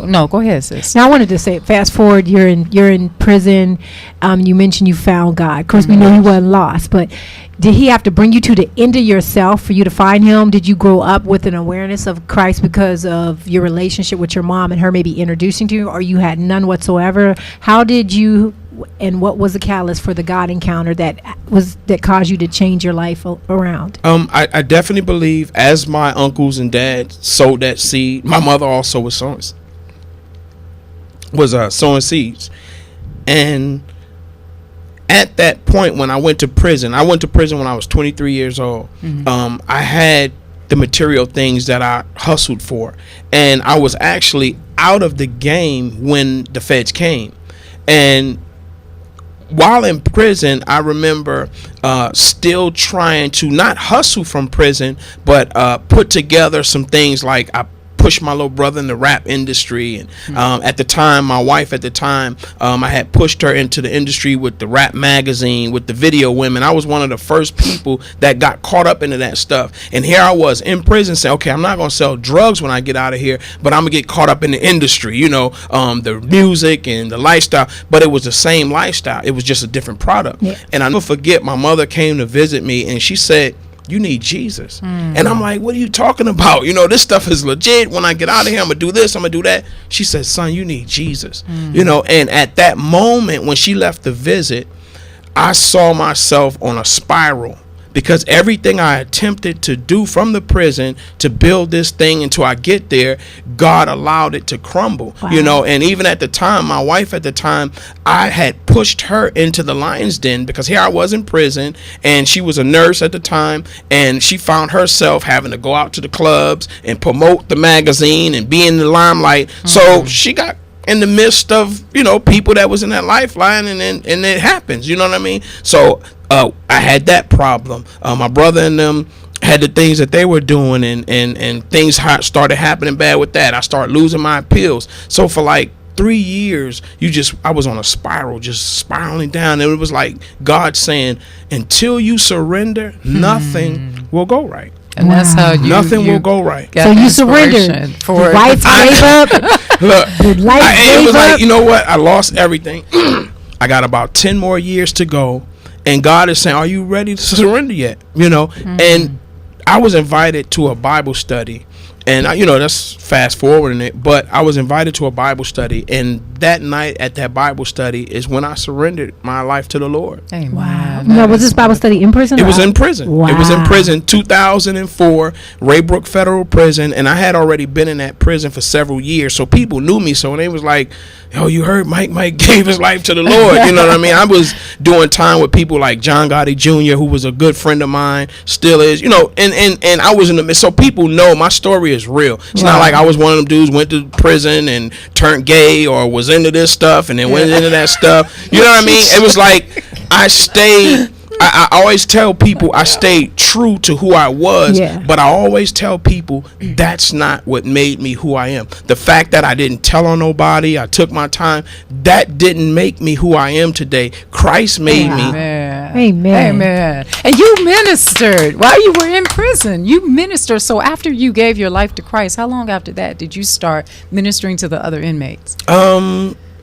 no, go ahead, sis. Now I wanted to say, fast forward, you're in prison. You mentioned you found God. Of course, we know he wasn't lost, but did he have to bring you to the end of yourself for you to find him? Did you grow up with an awareness of Christ because of your relationship with your mom and her maybe introducing to you, or you had none whatsoever? How did you, and what was the catalyst for the God encounter that caused you to change your life around? I definitely believe, as my uncles and dad sowed that seed, my mother also was sowing seeds. And at that point, when I went to prison when I was 23 years old. I had the material things that I hustled for, and I was actually out of the game when the feds came. And while in prison, I remember still trying to not hustle from prison, but put together some things. Like, I pushed my little brother in the rap industry, and at the time, my wife at the time, I had pushed her into the industry with the rap magazine, with the video women. I was one of the first people that got caught up into that stuff. And here I was in prison saying, okay, I'm not going to sell drugs when I get out of here, but I'm going to get caught up in the industry, the music and the lifestyle. But it was the same lifestyle. It was just a different product. Yeah. And I'll never forget, my mother came to visit me, and she said, you need Jesus. And I'm like, what are you talking about? This stuff is legit. When I get out of here, I'm going to do this, I'm going to do that. She said, son, you need Jesus. And at that moment, when she left the visit, I saw myself on a spiral, because everything I attempted to do from the prison to build this thing until I get there, God allowed it to crumble. Wow. And even at the time, my wife at the time, I had pushed her into the lion's den, because here I was in prison, and she was a nurse at the time, and she found herself having to go out to the clubs and promote the magazine and be in the limelight. So she got in the midst of, people that was in that lifeline, and it happens, you know what I mean? So I had that problem. My brother and them had the things that they were doing, and things started happening bad with that. I started losing my appeals. So for like 3 years, I was on a spiral, just spiraling down. And it was like God saying, until you surrender, nothing will go right. And that's how nothing will go right. So you surrendered. The lights gave up. Look, it was like, you know what? I lost everything. I got about 10 more years to go. And God is saying, are you ready to surrender yet? And I was invited to a Bible study. And, that's fast forwarding it. But I was invited to a Bible study. And that night at that Bible study is when I surrendered my life to the Lord. Amen. Wow. Now, was this Bible study in prison? It was in prison. Wow. It was in prison, 2004, Raybrook Federal Prison. And I had already been in that prison for several years. So people knew me. So when they was like, oh, you heard Mike gave his life to the Lord. You know what I mean? I was doing time with people like John Gotti Jr., who was a good friend of mine, still is, and I was in the midst. So people know my story is real. It's not like I was one of them dudes went to prison and turned gay or was into this stuff and then went into that stuff. You know what I mean? It was like I always tell people I stayed true to who I was, but I always tell people that's not what made me who I am. The fact that I didn't tell on nobody, I took my time, that didn't make me who I am today. Christ made me. Amen. And you ministered while you were in prison. You ministered. So after you gave your life to Christ, how long after that did you start ministering to the other inmates?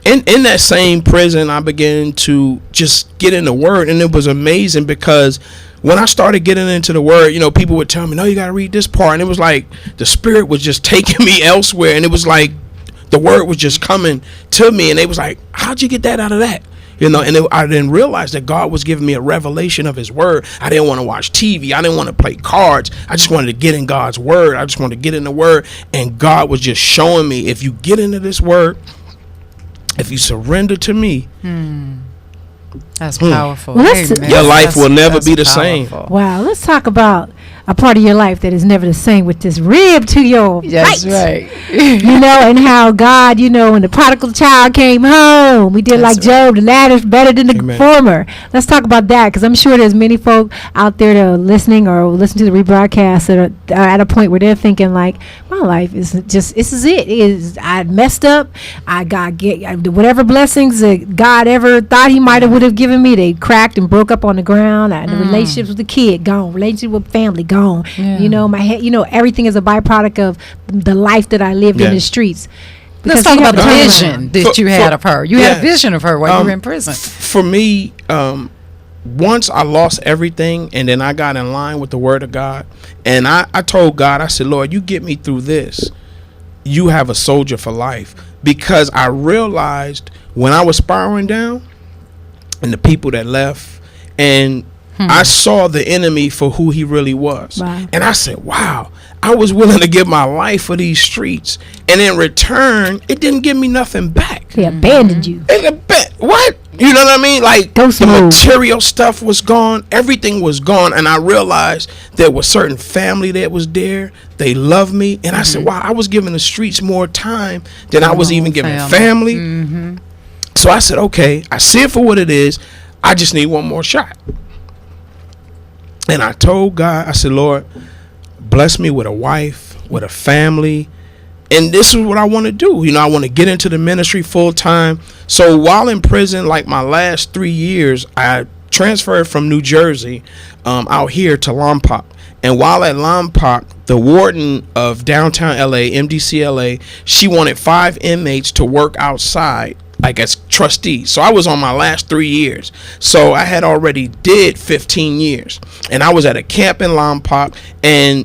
In that same prison, I began to just get in the Word, and it was amazing because when I started getting into the Word, people would tell me, no, you got to read this part, and it was like the Spirit was just taking me elsewhere, and it was like the Word was just coming to me, and they was like, how'd you get that out of that? And I didn't realize that God was giving me a revelation of His Word. I didn't want to watch TV. I didn't want to play cards. I just wanted to get in God's Word. I just wanted to get in the Word, and God was just showing me, if you get into this Word, if you surrender to me, that's powerful. Your life will never be the same. Wow. Let's talk about a part of your life that is never the same with this rib to your That's right. And how God, when the prodigal child came home, we did like Job, the latter's better than the former. Let's talk about that, because I'm sure there's many folk out there that are listening or listen to the rebroadcast that are at a point where they're thinking like, my life is just, this is it. I messed up. I got whatever blessings that God ever thought he might have would have given me, they cracked and broke up on the ground. The relationships with the kid gone, relationship with family gone. My head, everything is a byproduct of the life that I lived in the streets. Let's talk about the vision that you had of her. You had a vision of her while you were in prison. For me, once I lost everything, and then I got in line with the Word of God, and I told God, I said, Lord, you get me through this, you have a soldier for life. Because I realized when I was spiraling down, and the people that left, and I saw the enemy for who he really was. Wow. And I said, wow, I was willing to give my life for these streets. And in return, it didn't give me nothing back. They abandoned you. What? You know what I mean? Like, the material stuff was gone. Everything was gone. And I realized there was certain family that was there. They loved me. And I said, wow, I was giving the streets more time than I was even giving family. So I said, okay, I see it for what it is. I just need one more shot. And I told God, I said, Lord, bless me with a wife, with a family. And this is what I want to do. I want to get into the ministry full time. So while in prison, like my last 3 years, I transferred from New Jersey out here to Lompoc. And while at Lompoc, the warden of downtown LA, MDC LA, she wanted 5 inmates to work outside, like as trustees. So I was on my last 3 years. So I had already did 15 years. And I was at a camp in Lompoc, and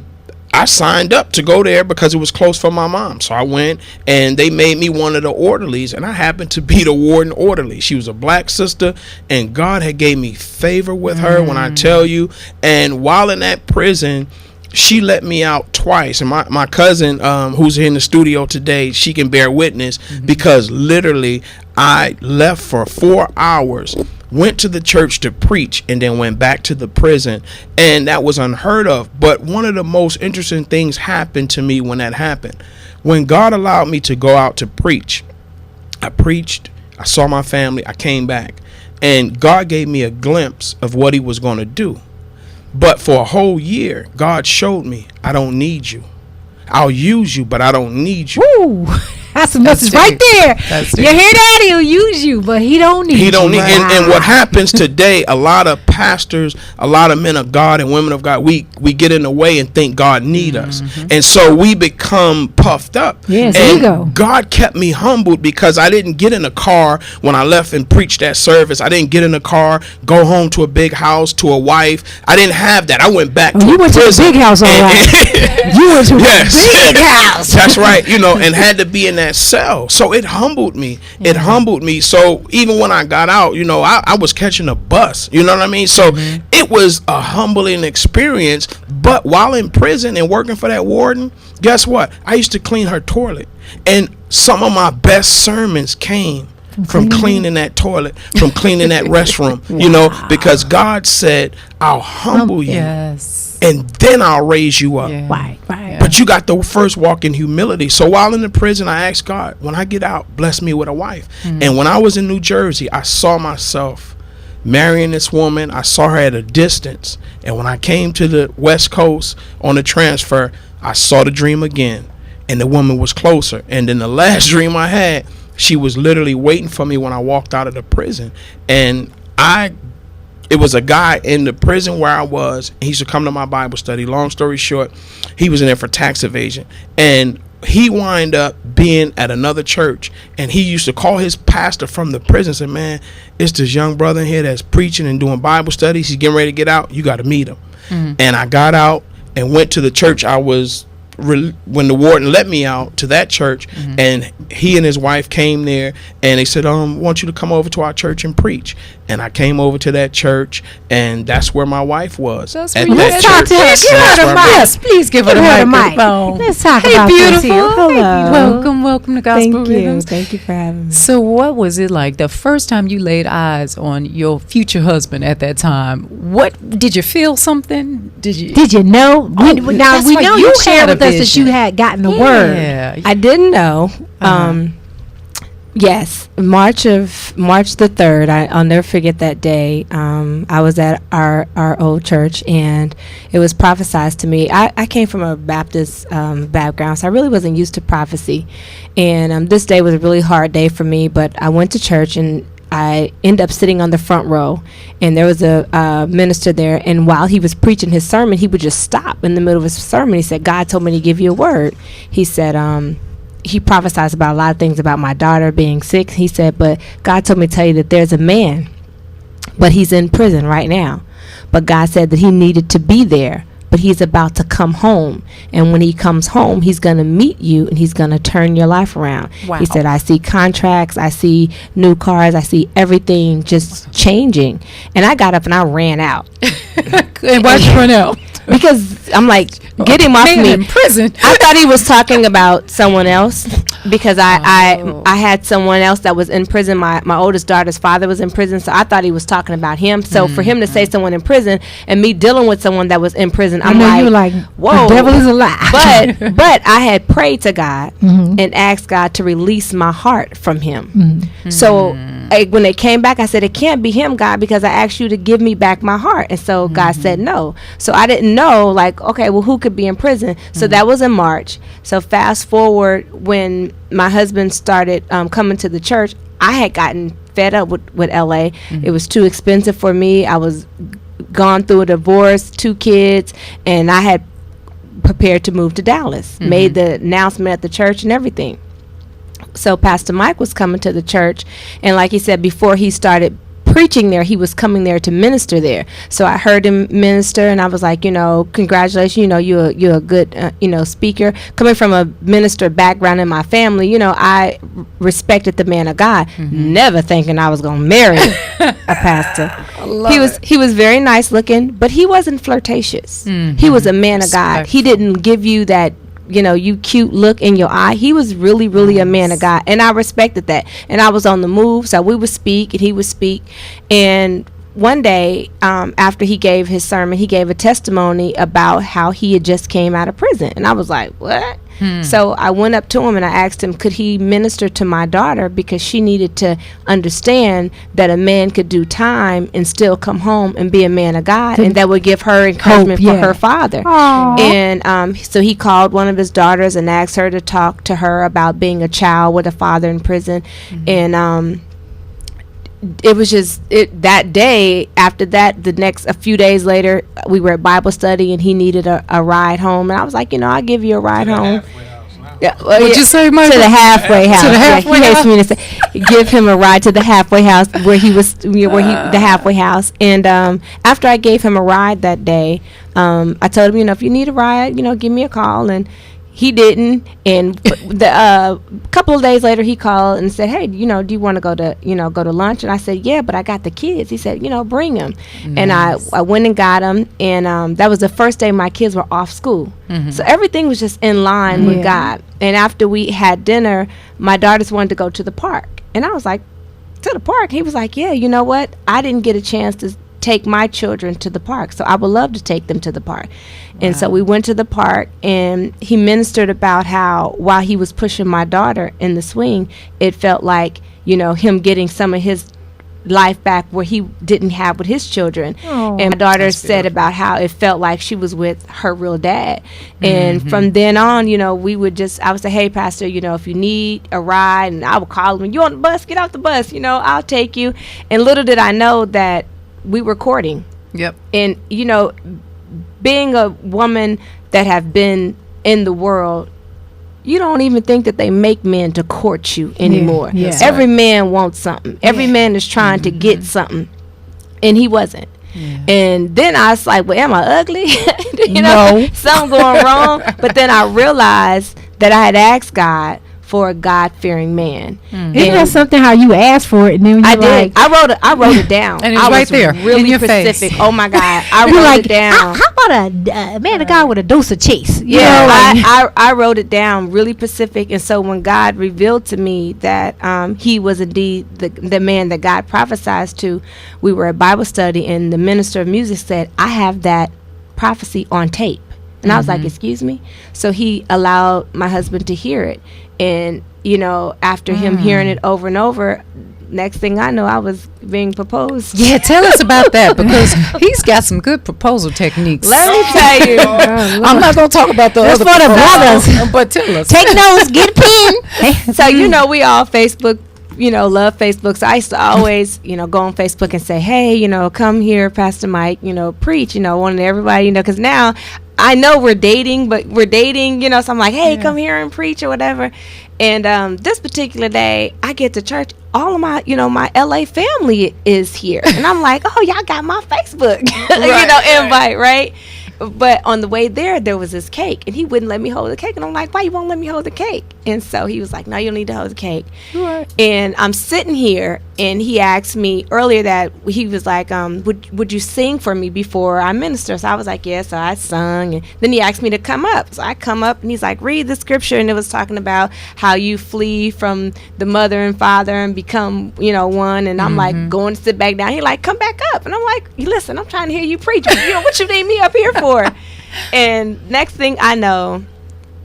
I signed up to go there because it was close for my mom. So I went, and they made me one of the orderlies, and I happened to be the warden orderly. She was a black sister, and God had gave me favor with her when I tell you. And while in that prison, she let me out twice. And my cousin, who's in the studio today, she can bear witness, because literally I left for 4 hours, went to the church to preach, and then went back to the prison. And that was unheard of. But one of the most interesting things happened to me when that happened. When God allowed me to go out to preach, I preached, I saw my family, I came back, and God gave me a glimpse of what he was going to do. But for a whole year, God showed me, I don't need you. I'll use you, but I don't need you. Woo! That's a message right there. You hear that? He'll use you, but he don't need you. He don't need. And what happens today, a lot of pastors, a lot of men of God and women of God, we get in the way and think God need us. And so we become puffed up. Yes, and ego. God kept me humbled, because I didn't get in a car when I left and preached that service. I didn't get in a car, go home to a big house, to a wife. I didn't have that. I went back to you went prison. to the big house, all right. You went to the big house. That's right. And had to be in that cell. So it humbled me. It humbled me. So even when I got out, I was catching a bus. You know what I mean? So it was a humbling experience. But while in prison and working for that warden, guess what? I used to clean her toilet. And some of my best sermons came from cleaning that toilet, from cleaning that restroom, because God said, I'll humble you. Yes. And then I'll raise you up. Yeah. Right. But you got to first walk in humility. So while in the prison, I asked God, when I get out, bless me with a wife. And when I was in New Jersey, I saw myself marrying this woman. I saw her at a distance. And when I came to the West Coast on the transfer, I saw the dream again. And the woman was closer. And then the last dream I had, she was literally waiting for me when I walked out of the prison. And it was a guy in the prison where I was. He used to come to my Bible study. Long story short, he was in there for tax evasion. And he wound up being at another church. And he used to call his pastor from the prison and say, man, it's this young brother in here that's preaching and doing Bible studies. He's getting ready to get out. You got to meet him. And I got out and went to the church I was when the warden let me out to that church, and he and his wife came there, and they said, I want you to come over to our church and preach. And I came over to that church, and that's where my wife was. Let's talk to her. Give her the mic. Please give her the mic. Let's talk Hey, about beautiful. this here. Hello. Welcome to Gospel Rhythms. Thank you for having me. So what was it like the first time you laid eyes on your future husband at that time? What did you feel something? Did you know? Now that's we why know you you shared had with a us that vision. you had gotten the word. Yeah. I didn't know. Yes, March the 3rd. I'll never forget that day. I was at our old church, and it was prophesied to me. I came from a Baptist background, so I really wasn't used to prophecy. And this day was a really hard day for me, but I went to church, and I ended up sitting on the front row, and there was a minister there, and while he was preaching his sermon, he would just stop in the middle of his sermon. He said, God told me to give you a word. He said, he prophesies about a lot of things about my daughter being sick. He said, but God told me to tell you that there's a man, but he's in prison right now. But God said that he needed to be there, but he's about to come home. And when he comes home, he's going to meet you, and he's going to turn your life around. Wow. He said, I see contracts, I see new cars, I see everything just changing. And I got up and I ran out. And why'd you run out? Because I'm like, get him off Man me. in prison. I thought he was talking about someone else, because I had someone else that was in prison. My oldest daughter's father was in prison, so I thought he was talking about him. So for him to say someone in prison and me dealing with someone that was in prison, I'm you were like, like, whoa, the devil is a lie. but I had prayed to God and asked God to release my heart from him. So when they came back, I said, it can't be him, God, because I asked you to give me back my heart. And so God said no. So I didn't know, like, okay, well, who could be in prison? So that was in March. So fast forward, when my husband started coming to the church, I had gotten fed up with LA. It was too expensive for me. I was gone through a divorce, 2 kids, and I had prepared to move to Dallas, made the announcement at the church and everything. So Pastor Mike was coming to the church, and like he said, before he started preaching there, he was coming there to minister there. So I heard him minister, and I was like, congratulations, you're a good, speaker. Coming from a minister background in my family, I respected the man of God, never thinking I was going to marry a pastor. He was very nice looking, but he wasn't flirtatious. He was a man of God. He didn't give you that, you cute look in your eye. He was really, really a man of God, and I respected that. And I was on the move, so we would speak, and he would speak. And one day, after he gave his sermon, he gave a testimony about how he had just came out of prison, and I was like, what? So I went up to him and I asked him, could he minister to my daughter, because she needed to understand that a man could do time and still come home and be a man of God, and that would give her encouragement for her father. Aww. And so he called one of his daughters and asked her to talk to her about being a child with a father in prison. And it was just that day. After that, a few days later, we were at Bible study, and he needed a ride home, and I was like, I'll give you a ride home. Yeah, well, What'd you say, Michael? To the halfway house. To the halfway he house? asked me to say, give him a ride to the halfway house the halfway house. And after I gave him a ride that day, I told him, if you need a ride, give me a call. And he didn't. And the couple of days later, he called and said, hey, do you want to go to lunch? And I said, yeah, but I got the kids. He said, bring them. Nice. And I went and got them. And that was the first day my kids were off school. So everything was just in line with God. And after we had dinner, my daughters wanted to go to the park. And I was like, to the park? He was like, yeah, you know what? I didn't get a chance to take my children to the park, so I would love to take them to the park. And so we went to the park, and he ministered about how while he was pushing my daughter in the swing, it felt like, him getting some of his life back where he didn't have with his children. And my daughter said about how it felt like she was with her real dad. And from then on, I would say, hey, Pastor, if you need a ride, and I would call him, you on the bus? Get off the bus, I'll take you. And little did I know that we were courting. Yep. And being a woman that have been in the world, you don't even think that they make men to court you anymore. Yeah. Every man wants something. Every man is trying to get something, and he wasn't. And then I was like, well, am I ugly? something going wrong. But then I realized that I had asked God for a God-fearing man. Isn't that something how you asked for it and then I did. I wrote it down. And it's I right was there really in your specific. face. Oh my God, I wrote it down. How about a man of God with a dose of chase? I wrote it down really specific. And so when God revealed to me that he was indeed the man that God prophesied to, we were at Bible study and the minister of music said, I have that prophecy on tape. And I was like, excuse me? So he allowed my husband to hear it. And, after him hearing it over and over, next thing I know, I was being proposed. Yeah, tell us about that, because he's got some good proposal techniques. Let me tell you. I'm not going to talk about the That's other for the brothers. but tell us. Take notes, get a pen. So, we all Facebook, love Facebook. So I used to always, go on Facebook and say, hey, come here, Pastor Mike, preach, wanting everybody, because now I know we're dating, so I'm like, hey, come here and preach or whatever. And this particular day, I get to church. All of my, my LA family is here. And I'm like, oh, y'all got my Facebook, invite, right? But on the way there was this cake, and he wouldn't let me hold the cake. And I'm like, why you won't let me hold the cake? And so he was like, no, you don't need to hold the cake. Right. And I'm sitting here, and he asked me earlier that he was like, would you sing for me before I minister? So I was like, yeah. So I sung, and then he asked me to come up. So I come up, and he's like, read the scripture, and it was talking about how you flee from the mother and father and become, one. And I'm like, going to sit back down. He like, come back up, and I'm like, listen, I'm trying to hear you preach. What you need me up here for? And next thing I know,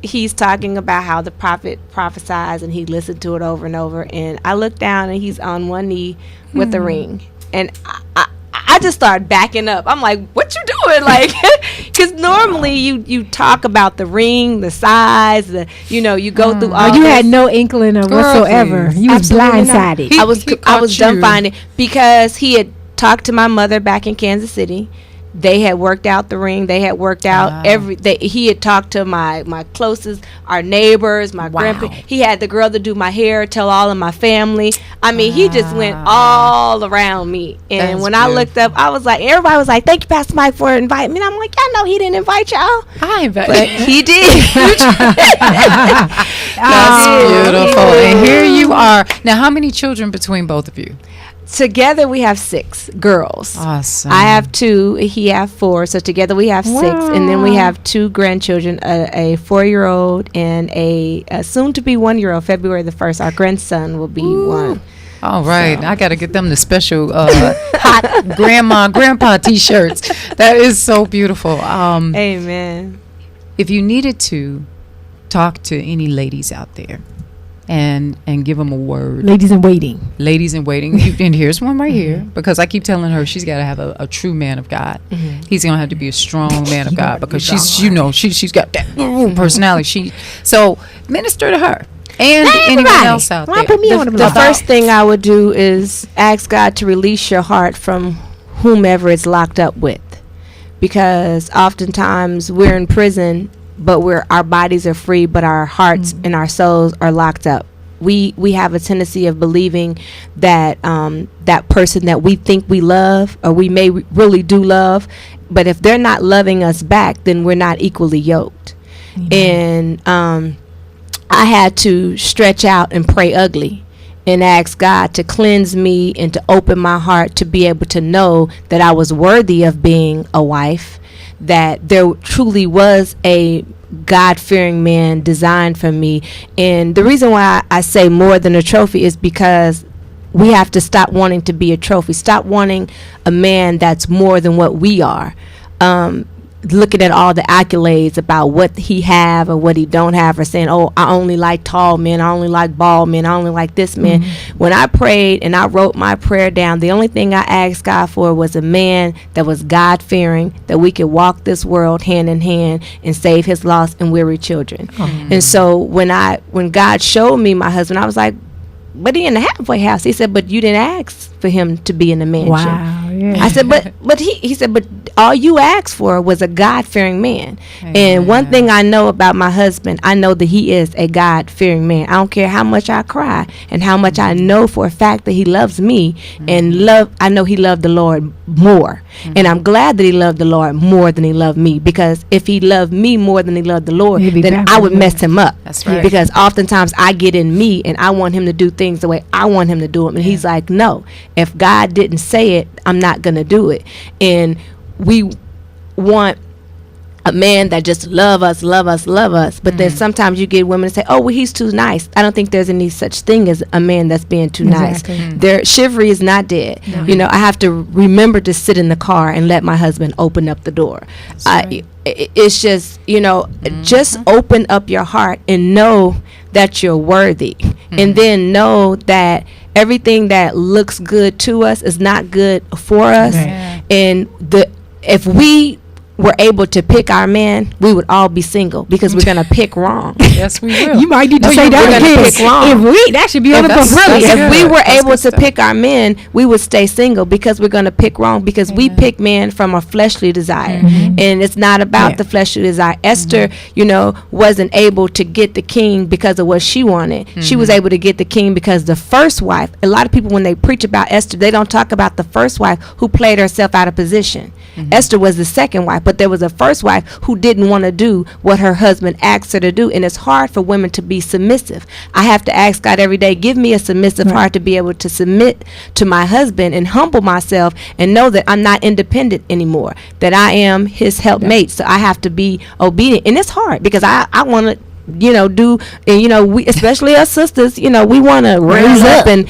he's talking about how the prophet prophesies, and he listened to it over and over. And I look down, and he's on one knee with the ring, and I just started backing up. I'm like, what you doing? Like, because normally you talk about the ring, the size, you go through all. You this. had no inkling of whatsoever. Please. You was Absolutely blindsided. not. I was dumbfounded because he had talked to my mother back in Kansas City. They had worked out the ring. They had worked out he had talked to my closest, our neighbors, my grandpa. He had the girl to do my hair, tell all of my family. I mean, he just went all around me. And That's when I looked up, I was like, everybody was like, thank you, Pastor Mike, for inviting me. And I'm like, I know he didn't invite y'all. I invited But he did. That's beautiful. And here you are. Now, how many children between both of you? Together we have 6 girls. Awesome. I have 2. He have 4. So together we have 6, and then we have 2 grandchildren: a 4-year-old and a soon-to-be 1-year-old. February the 1st, our grandson will be 1. All right, I got to get them the special hot grandpa T-shirts. That is so beautiful. Amen. If you needed to talk to any ladies out there, and give them a word. Ladies in waiting. And here's one right here, because I keep telling her she's got to have a true man of God. He's going to have to be a strong man of God, because she's got that personality. So minister to her and anyone else out there. The first thing I would do is ask God to release your heart from whomever it's locked up with, because oftentimes we're in prison, but our bodies are free, but our hearts and our souls are locked up. We have a tendency of believing that that person that we think we love, or we may really do love, but if they're not loving us back, then we're not equally yoked. And I had to stretch out and pray ugly and ask God to cleanse me and to open my heart to be able to know that I was worthy of being a wife, that there truly was a God-fearing man designed for me. And the reason why I say more than a trophy is because we have to stop wanting to be a trophy, stop wanting a man that's more than what we are. Looking at all the accolades about what he have or what he don't have, or saying, oh, I only like tall men, I only like bald men, I only like this man. When I prayed and I wrote my prayer down, the only thing I asked God for was a man that was God-fearing, that we could walk this world hand in hand and save his lost and weary children. And so when God showed me my husband, I was like, but he in the halfway house. He said, but you didn't ask for him to be in the mansion. Wow. Yeah. I said, but he said, but all you asked for was a God-fearing man. And one thing I know about my husband, I know that he is a God-fearing man. I don't care how much I cry and how much I know for a fact that he loves me, and I know he loved the Lord more. And I'm glad that he loved the Lord more than he loved me, because if he loved me more than he loved the Lord, then I would mess him up. That's right. Because oftentimes I get in me and I want him to do things the way I want him to do them. And he's like, no, if God didn't say it, I'm not going to do it. And we want a man that just love us. But then sometimes you get women to say, oh, well, he's too nice. I don't think there's any such thing as a man that's being too nice. Their chivalry is not dead. You know, I have to remember to sit in the car and let my husband open up the door. It's just, you know, just open up your heart and know that you're worthy. And then know that everything that looks good to us is not good for us. And if we were able to pick our man, we would all be single, because we're gonna pick wrong. Yes, we will. You might need to say that again. Pick wrong. That should be on the book. Really, if we were able to pick our men, we would stay single, because we're gonna pick wrong, because we pick men from a fleshly desire, and it's not about the fleshly desire. Esther, you know, wasn't able to get the king because of what she wanted. She was able to get the king because the first wife. A lot of people, when they preach about Esther, they don't talk about the first wife who played herself out of position. Esther was the second wife, but there was a first wife who didn't want to do what her husband asked her to do. And it's hard for women to be submissive. I have to ask God every day, give me a submissive heart to be able to submit to my husband and humble myself and know that I'm not independent anymore, that I am his helpmate. So I have to be obedient. And it's hard, because I want to, you know, do, and you know, we, especially us sisters, you know, we want to raise up and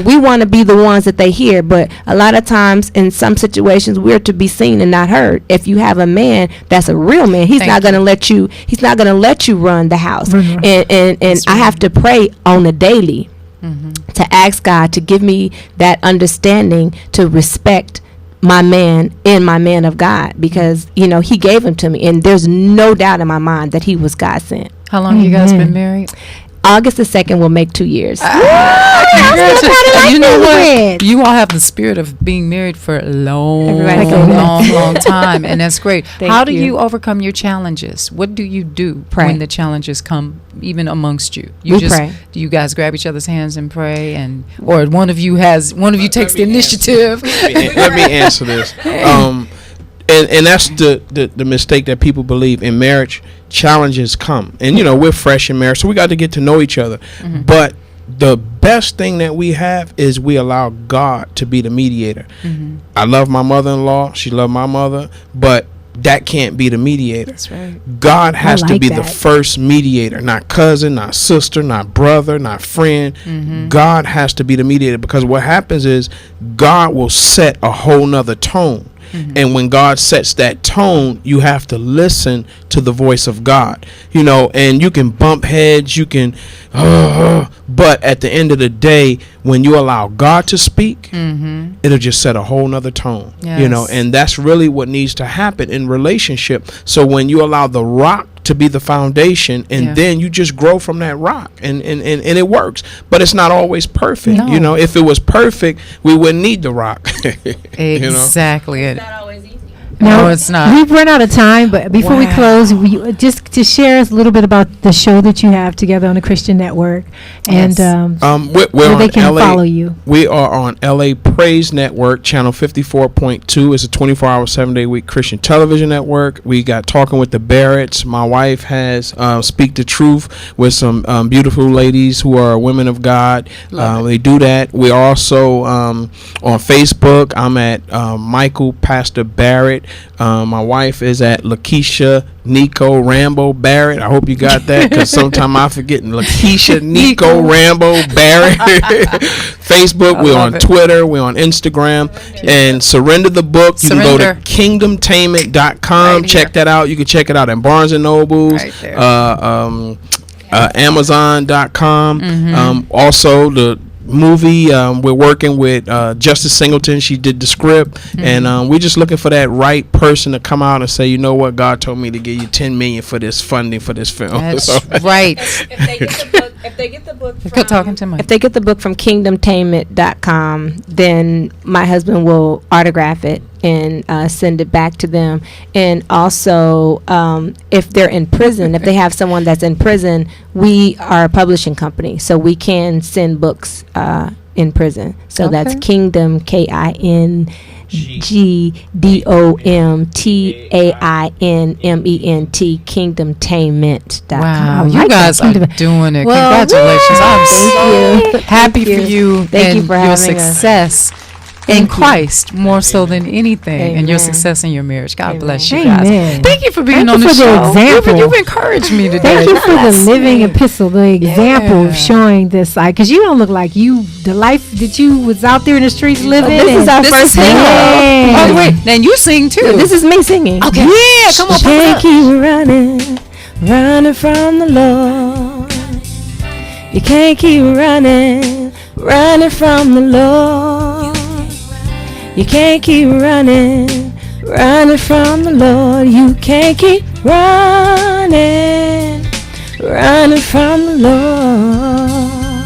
we want to be the ones that they hear. But a lot of times in some situations, we're to be seen and not heard. If you have a man that's a real man, he's not going to let you run the house. And I have to pray on a daily to ask God to give me that understanding to respect my man and my man of God, because you know he gave him to me, and there's no doubt in my mind that he was God sent. How long you guys been married? August the 2nd will make 2 years. You know what? You all have the spirit of being married for a long time, and that's great. How do you overcome your challenges? What do you do when the challenges come, even amongst you? We pray. Do you guys grab each other's hands and pray, or one of you takes the initiative? Let me answer this. And that's the mistake that people believe in marriage. Challenges come, and you know, we're fresh in marriage, so we got to get to know each other. But the best thing that we have is we allow God to be the mediator. I love my mother-in-law, she loved my mother, but that can't be the mediator. That's right. God has to be the first mediator, not cousin, not sister, not brother, not friend. God has to be the mediator, because what happens is God will set a whole nother tone. And when God sets that tone, you have to listen to the voice of God, you know, and you can bump heads, you can, but at the end of the day, when you allow God to speak, it'll just set a whole nother tone, you know, and that's really what needs to happen in relationship. So when you allow the rock to be the foundation, and then you just grow from that rock, and it works, but it's not always perfect. You know, if it was perfect, we wouldn't need the rock. Exactly. You know? It's not always easy. No, it's not. We've run out of time, but before we close, just to share us a little bit about the show that you have together on the Christian Network, and we're where they can LA, follow you. We are on LA Praise Network, channel 54.2. It's a 24-hour, 7-day-a-week Christian television network. We got Talking with the Barretts. My wife has Speak the Truth with some beautiful ladies who are women of God. They do that. We're also on Facebook. I'm at Michael Pastor Barrett. My wife is at Lakeisha Nico Rambo Barrett. I hope you got that, because sometimes I forget. Lakeisha Nico Rambo Barrett. Facebook, we're on Twitter, we're on Instagram, and Surrender the Book. You can go to kingdomtainment.com. Check that out. You can check it out at Barnes and Nobles, Amazon.com. Also the movie, we're working with Justice Singleton. She did the script, and we're just looking for that right person to come out and say, you know what, God told me to give you $10 million for this funding for this film. That's right. If they get the book, If they get the book If they get the book from kingdomtainment.com, then my husband will autograph it and send it back to them. And also, if they're in prison, if they have someone that's in prison, we are a publishing company, so we can send books in prison. So that's Kingdom, KingdomTainment, kingdomtainment.com. Wow, you guys are doing it. Well, congratulations. I'm so happy Thank for you. Thank you for your having success in Christ more so than anything, and your success in your marriage. God bless you guys. Thank you for being on the show. You've encouraged me today. Thank you for the living epistle, the example of showing this side, because you don't look like the life that you was out there in the streets living. This is our first single. Oh wait, then you sing too. This is me singing. Okay. Yeah, come on. You can't keep running from the Lord. You can't keep running from the Lord. You can't keep running from the Lord. You can't keep running from the Lord.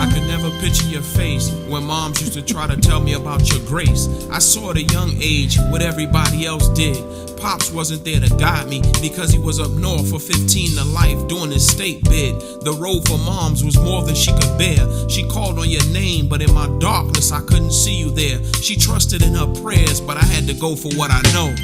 I could never picture your face when moms used to try to tell me about your grace. I saw at a young age what everybody else did. Pops wasn't there to guide me because he was up north for 15 to life doing his state bid. The road for moms was more than she could bear. She called on your name, but in my darkness I couldn't see you there. She trusted in her prayers, but I had to go for what I know.